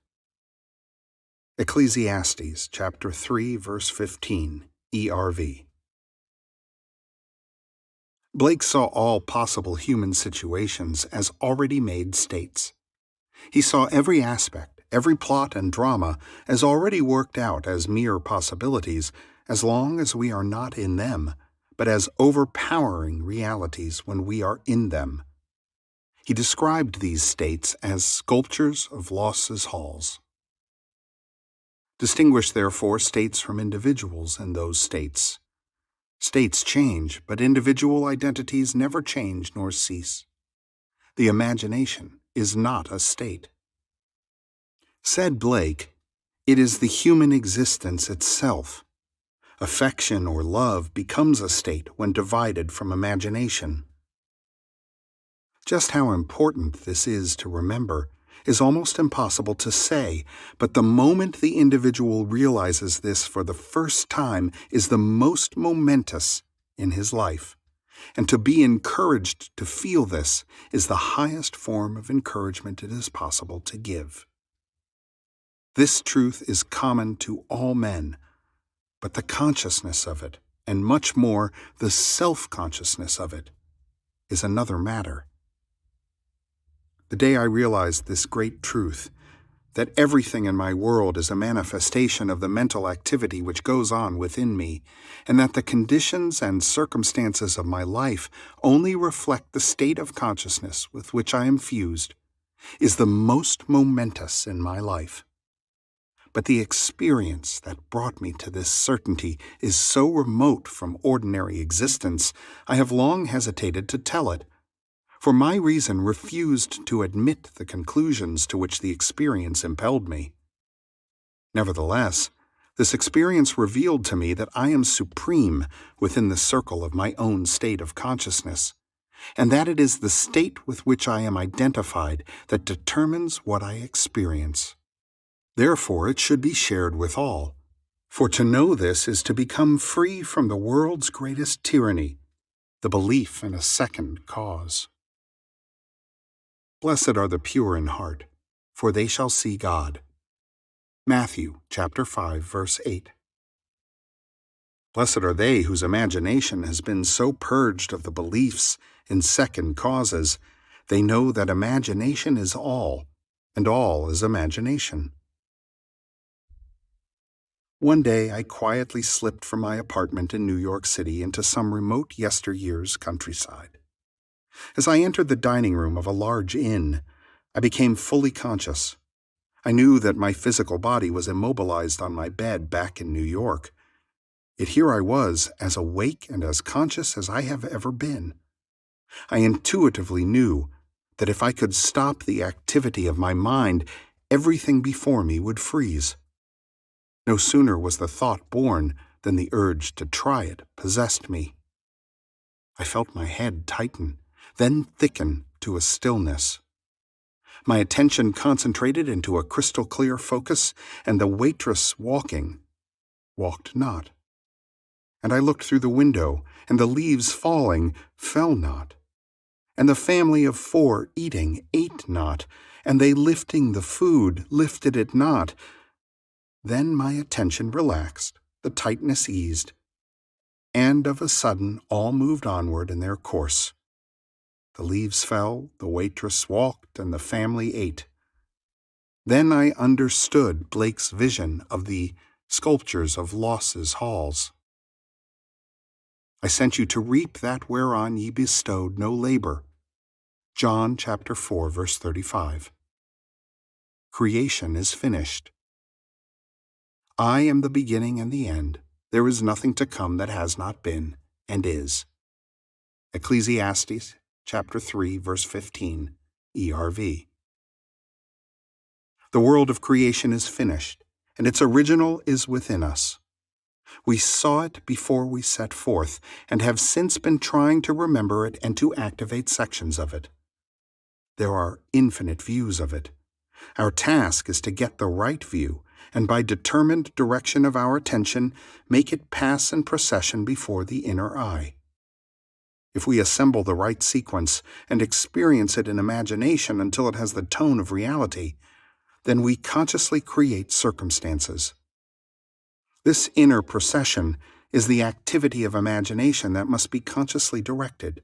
Ecclesiastes chapter 3, verse 15, ERV. Blake saw all possible human situations as already made states. He saw every aspect, every plot and drama as already worked out as mere possibilities, as long as we are not in them, but as overpowering realities when we are in them. He described these states as sculptures of losses halls. Distinguish, therefore, states from individuals in those states. States change, but individual identities never change nor cease. The imagination is not a state. Said Blake, "It is the human existence itself. Affection or love becomes a state when divided from imagination." Just how important this is to remember is almost impossible to say, but the moment the individual realizes this for the first time is the most momentous in his life, and to be encouraged to feel this is the highest form of encouragement it is possible to give. This truth is common to all men, but the consciousness of it, and much more the self-consciousness of it, is another matter. The day I realized this great truth, that everything in my world is a manifestation of the mental activity which goes on within me, and that the conditions and circumstances of my life only reflect the state of consciousness with which I am fused, is the most momentous in my life. But the experience that brought me to this certainty is so remote from ordinary existence, I have long hesitated to tell it, for my reason refused to admit the conclusions to which the experience impelled me. Nevertheless, this experience revealed to me that I am supreme within the circle of my own state of consciousness, and that it is the state with which I am identified that determines what I experience. Therefore, it should be shared with all, for to know this is to become free from the world's greatest tyranny, the belief in a second cause. Blessed are the pure in heart, for they shall see God. Matthew chapter 5, verse 8. Blessed are they whose imagination has been so purged of the beliefs in second causes, they know that imagination is all, and all is imagination. One day I quietly slipped from my apartment in New York City into some remote yesteryear's countryside. As I entered the dining room of a large inn, I became fully conscious. I knew that my physical body was immobilized on my bed back in New York. Yet here I was, as awake and as conscious as I have ever been. I intuitively knew that if I could stop the activity of my mind, everything before me would freeze. No sooner was the thought born than the urge to try it possessed me. I felt my head tighten, then thicken to a stillness. My attention concentrated into a crystal-clear focus, and the waitress walked not. And I looked through the window, and the leaves falling fell not. And the family of 4 eating ate not, and they lifting the food lifted it not. Then my attention relaxed, the tightness eased, and of a sudden all moved onward in their course. The leaves fell, the waitress walked, and the family ate. Then I understood Blake's vision of the sculptures of losses halls. I sent you to reap that whereon ye bestowed no labor. John chapter 4, verse 35. Creation is finished. I am the beginning and the end. There is nothing to come that has not been and is. Ecclesiastes chapter 3, verse 15, ERV. The world of creation is finished, and its original is within us. We saw it before we set forth, and have since been trying to remember it and to activate sections of it. There are infinite views of it. Our task is to get the right view, and by determined direction of our attention, make it pass in procession before the inner eye. If we assemble the right sequence and experience it in imagination until it has the tone of reality, then we consciously create circumstances. This inner procession is the activity of imagination that must be consciously directed.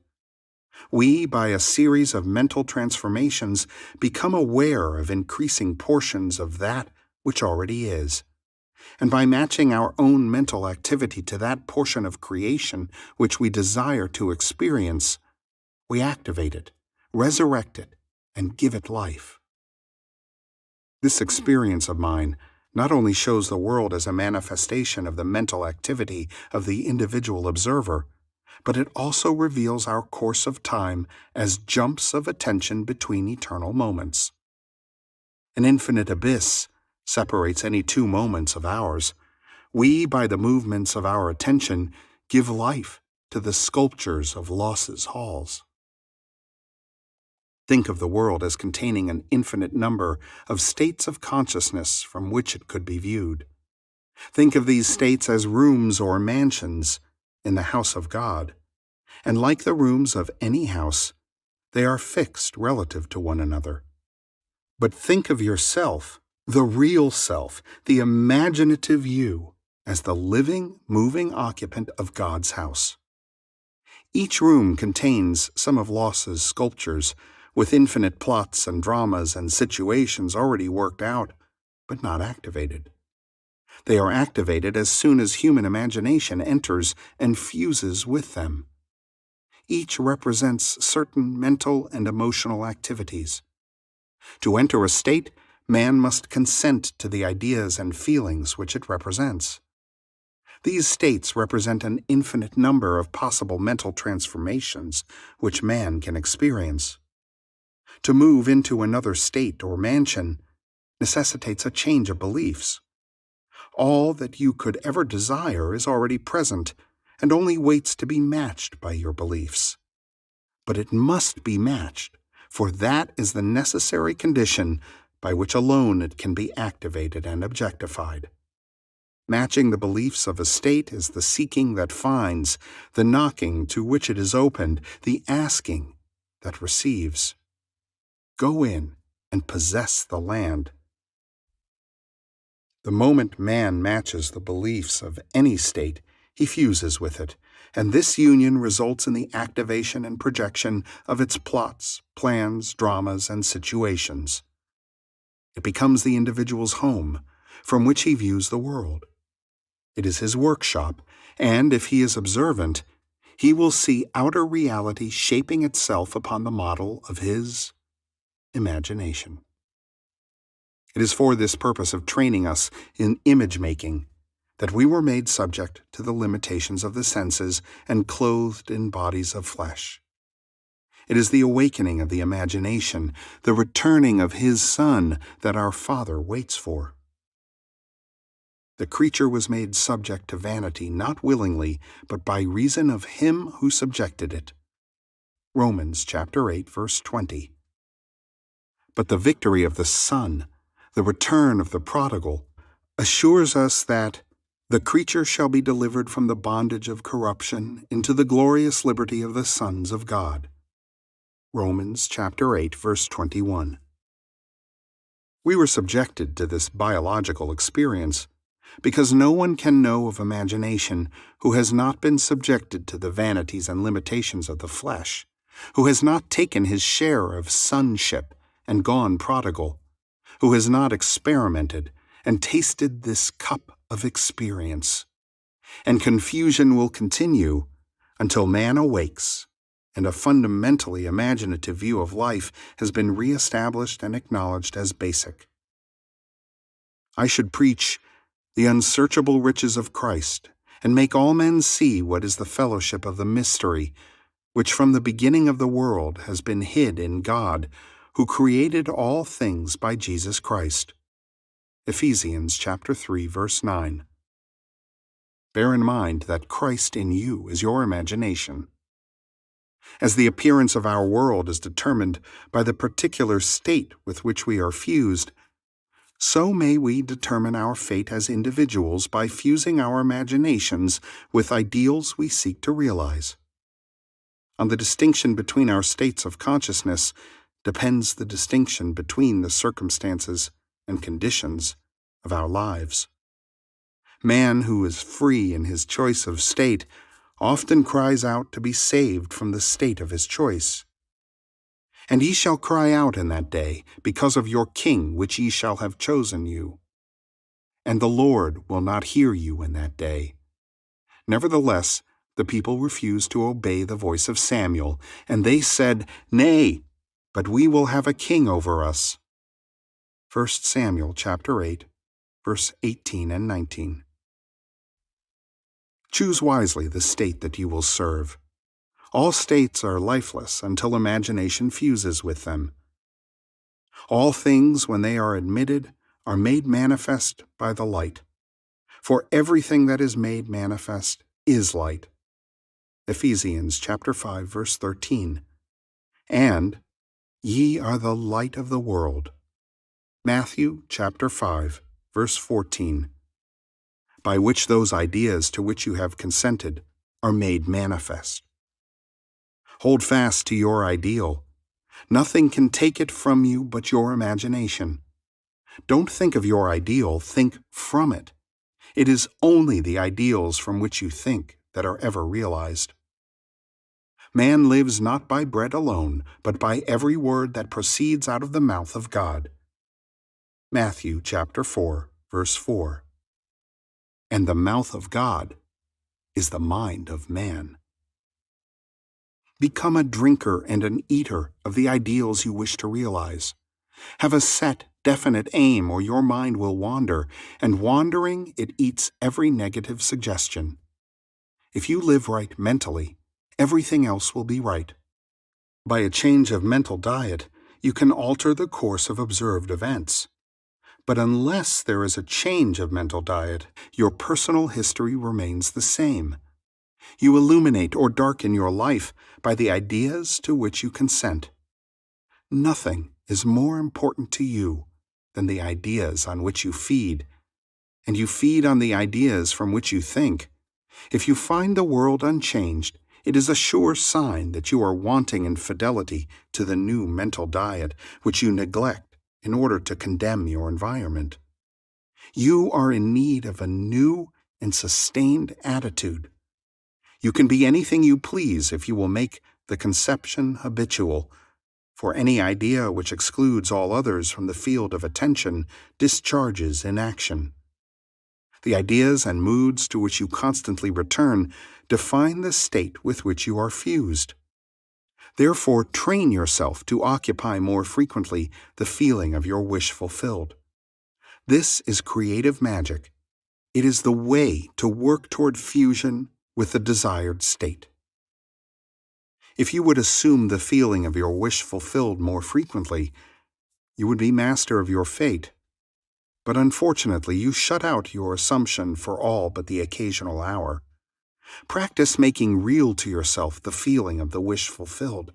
We, by a series of mental transformations, become aware of increasing portions of that which already is. And by matching our own mental activity to that portion of creation which we desire to experience, we activate it, resurrect it, and give it life. This experience of mine not only shows the world as a manifestation of the mental activity of the individual observer, but it also reveals our course of time as jumps of attention between eternal moments. An infinite abyss separates any two moments of ours. We, by the movements of our attention, give life to the sculptures of losses halls. Think of the world as containing an infinite number of states of consciousness from which it could be viewed. Think of these states as rooms or mansions in the house of God, and like the rooms of any house, they are fixed relative to one another. But think of yourself, the real self, the imaginative you, as the living, moving occupant of God's house. Each room contains some of Losse's sculptures, with infinite plots and dramas and situations already worked out, but not activated. They are activated as soon as human imagination enters and fuses with them. Each represents certain mental and emotional activities. To enter a state, man must consent to the ideas and feelings which it represents. These states represent an infinite number of possible mental transformations which man can experience. To move into another state or mansion necessitates a change of beliefs. All that you could ever desire is already present and only waits to be matched by your beliefs. But it must be matched, for that is the necessary condition by which alone it can be activated and objectified. Matching the beliefs of a state is the seeking that finds, the knocking to which it is opened, the asking that receives. Go in and possess the land. The moment man matches the beliefs of any state, he fuses with it, and this union results in the activation and projection of its plots, plans, dramas, and situations. It becomes the individual's home, from which he views the world. It is his workshop, and if he is observant, he will see outer reality shaping itself upon the model of his imagination. It is for this purpose of training us in image-making that we were made subject to the limitations of the senses and clothed in bodies of flesh. It is the awakening of the imagination, the returning of His Son that our Father waits for. The creature was made subject to vanity not willingly, but by reason of Him who subjected it. Romans chapter 8, verse 20. But the victory of the Son, the return of the prodigal, assures us that the creature shall be delivered from the bondage of corruption into the glorious liberty of the sons of God. Romans chapter 8, verse 21. We were subjected to this biological experience because no one can know of imagination who has not been subjected to the vanities and limitations of the flesh, who has not taken his share of sonship and gone prodigal, who has not experimented and tasted this cup of experience. And confusion will continue until man awakes and a fundamentally imaginative view of life has been reestablished and acknowledged as basic. I should preach the unsearchable riches of Christ and make all men see what is the fellowship of the mystery, which from the beginning of the world has been hid in God, who created all things by Jesus Christ. Ephesians chapter 3, verse 9. Bear in mind that Christ in you is your imagination. As the appearance of our world is determined by the particular state with which we are fused, so may we determine our fate as individuals by fusing our imaginations with ideals we seek to realize. On the distinction between our states of consciousness depends the distinction between the circumstances and conditions of our lives. Man who is free in his choice of state often cries out to be saved from the state of his choice. And ye shall cry out in that day, because of your king which ye shall have chosen you. And the Lord will not hear you in that day. Nevertheless, the people refused to obey the voice of Samuel, and they said, Nay, but we will have a king over us. 1 Samuel chapter 8, verse 18 and 19. Choose wisely the state that you will serve. All states are lifeless until imagination fuses with them. All things, when they are admitted, are made manifest by the light. For everything that is made manifest is light. Ephesians chapter 5, verse 13. And ye are the light of the world. Matthew chapter 5, verse 14. By which those ideas to which you have consented are made manifest. Hold fast to your ideal. Nothing can take it from you but your imagination. Don't think of your ideal, think from it. It is only the ideals from which you think that are ever realized. Man lives not by bread alone, but by every word that proceeds out of the mouth of God. Matthew chapter 4, verse 4. And the mouth of God is the mind of man. Become a drinker and an eater of the ideals you wish to realize. Have a set, definite aim, or your mind will wander, and wandering, it eats every negative suggestion. If you live right mentally, everything else will be right. By a change of mental diet, you can alter the course of observed events. But unless there is a change of mental diet, your personal history remains the same. You illuminate or darken your life by the ideas to which you consent. Nothing is more important to you than the ideas on which you feed, and you feed on the ideas from which you think. If you find the world unchanged, it is a sure sign that you are wanting in fidelity to the new mental diet which you neglect in order to condemn your environment. You are in need of a new and sustained attitude. You can be anything you please if you will make the conception habitual, for any idea which excludes all others from the field of attention discharges inaction. The ideas and moods to which you constantly return define the state with which you are fused. Therefore, train yourself to occupy more frequently the feeling of your wish fulfilled. This is creative magic. It is the way to work toward fusion with the desired state. If you would assume the feeling of your wish fulfilled more frequently, you would be master of your fate. But unfortunately, you shut out your assumption for all but the occasional hour. Practice making real to yourself the feeling of the wish fulfilled.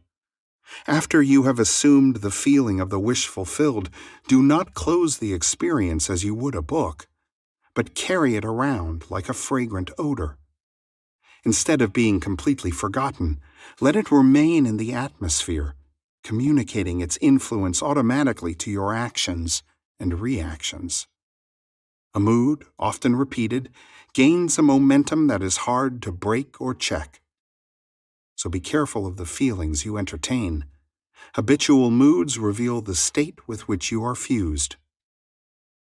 After you have assumed the feeling of the wish fulfilled, do not close the experience as you would a book, but carry it around like a fragrant odor. Instead of being completely forgotten, let it remain in the atmosphere, communicating its influence automatically to your actions and reactions. A mood, often repeated, gains a momentum that is hard to break or check. So be careful of the feelings you entertain. Habitual moods reveal the state with which you are fused.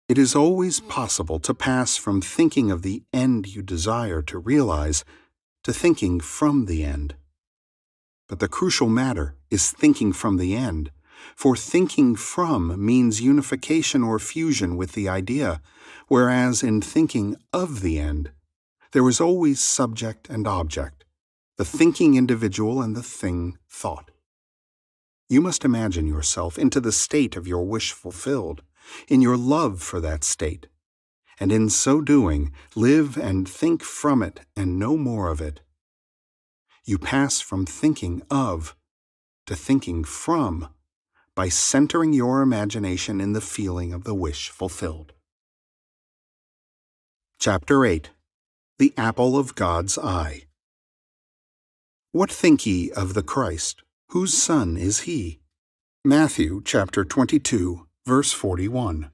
It is always possible to pass from thinking of the end you desire to realize to thinking from the end. But the crucial matter is thinking from the end, for thinking from means unification or fusion with the idea, whereas in thinking of the end, there is always subject and object, the thinking individual and the thing thought. You must imagine yourself into the state of your wish fulfilled, in your love for that state, and in so doing, live and think from it and no more of it. You pass from thinking of to thinking from by centering your imagination in the feeling of the wish fulfilled. Chapter 8. The Apple of God's Eye. What think ye of the Christ? Whose son is he? Matthew chapter 22, verse 41.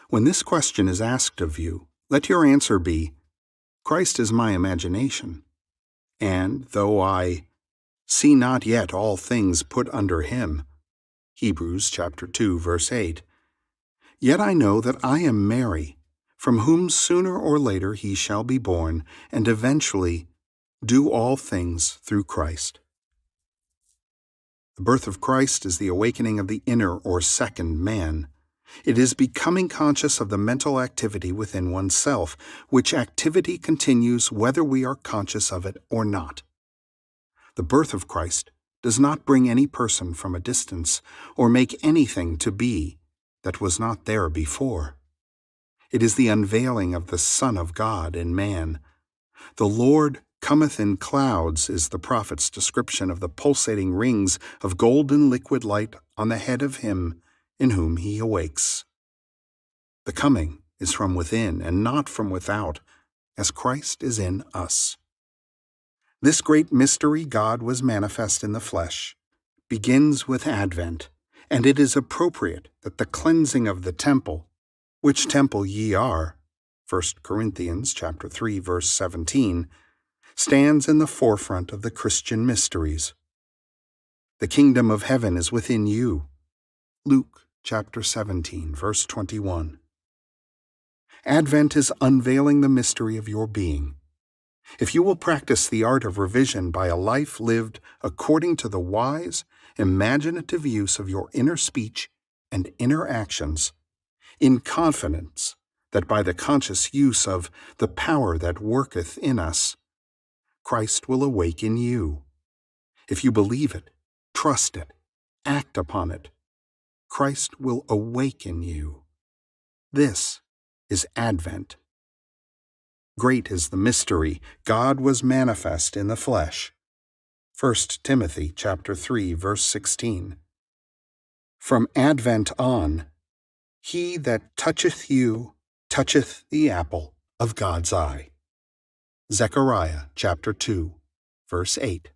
When this question is asked of you, let your answer be, Christ is my imagination. And though I see not yet all things put under him, Hebrews chapter 2, verse 8, yet I know that I am Mary, from whom sooner or later he shall be born, and eventually do all things through Christ. The birth of Christ is the awakening of the inner or second man. It is becoming conscious of the mental activity within oneself, which activity continues whether we are conscious of it or not. The birth of Christ does not bring any person from a distance or make anything to be that was not there before. It is the unveiling of the Son of God in man. The Lord cometh in clouds is the prophet's description of the pulsating rings of golden liquid light on the head of him in whom he awakes. The coming is from within and not from without, as Christ is in us. This great mystery, God was manifest in the flesh, begins with Advent, and it is appropriate that the cleansing of the temple, which temple ye are, 1 Corinthians chapter 3, verse 17, stands in the forefront of the Christian mysteries. The kingdom of heaven is within you, Luke chapter 17, verse 21. Advent is unveiling the mystery of your being. If you will practice the art of revision by a life lived according to the wise, imaginative use of your inner speech and inner actions, in confidence that by the conscious use of the power that worketh in us, Christ will awake in you. If you believe it, trust it, act upon it, Christ will awaken you. This is Advent. Great is the mystery. God was manifest in the flesh. 1 Timothy chapter 3, verse 16. From Advent on, he that toucheth you toucheth the apple of God's eye. Zechariah chapter 2, verse 8.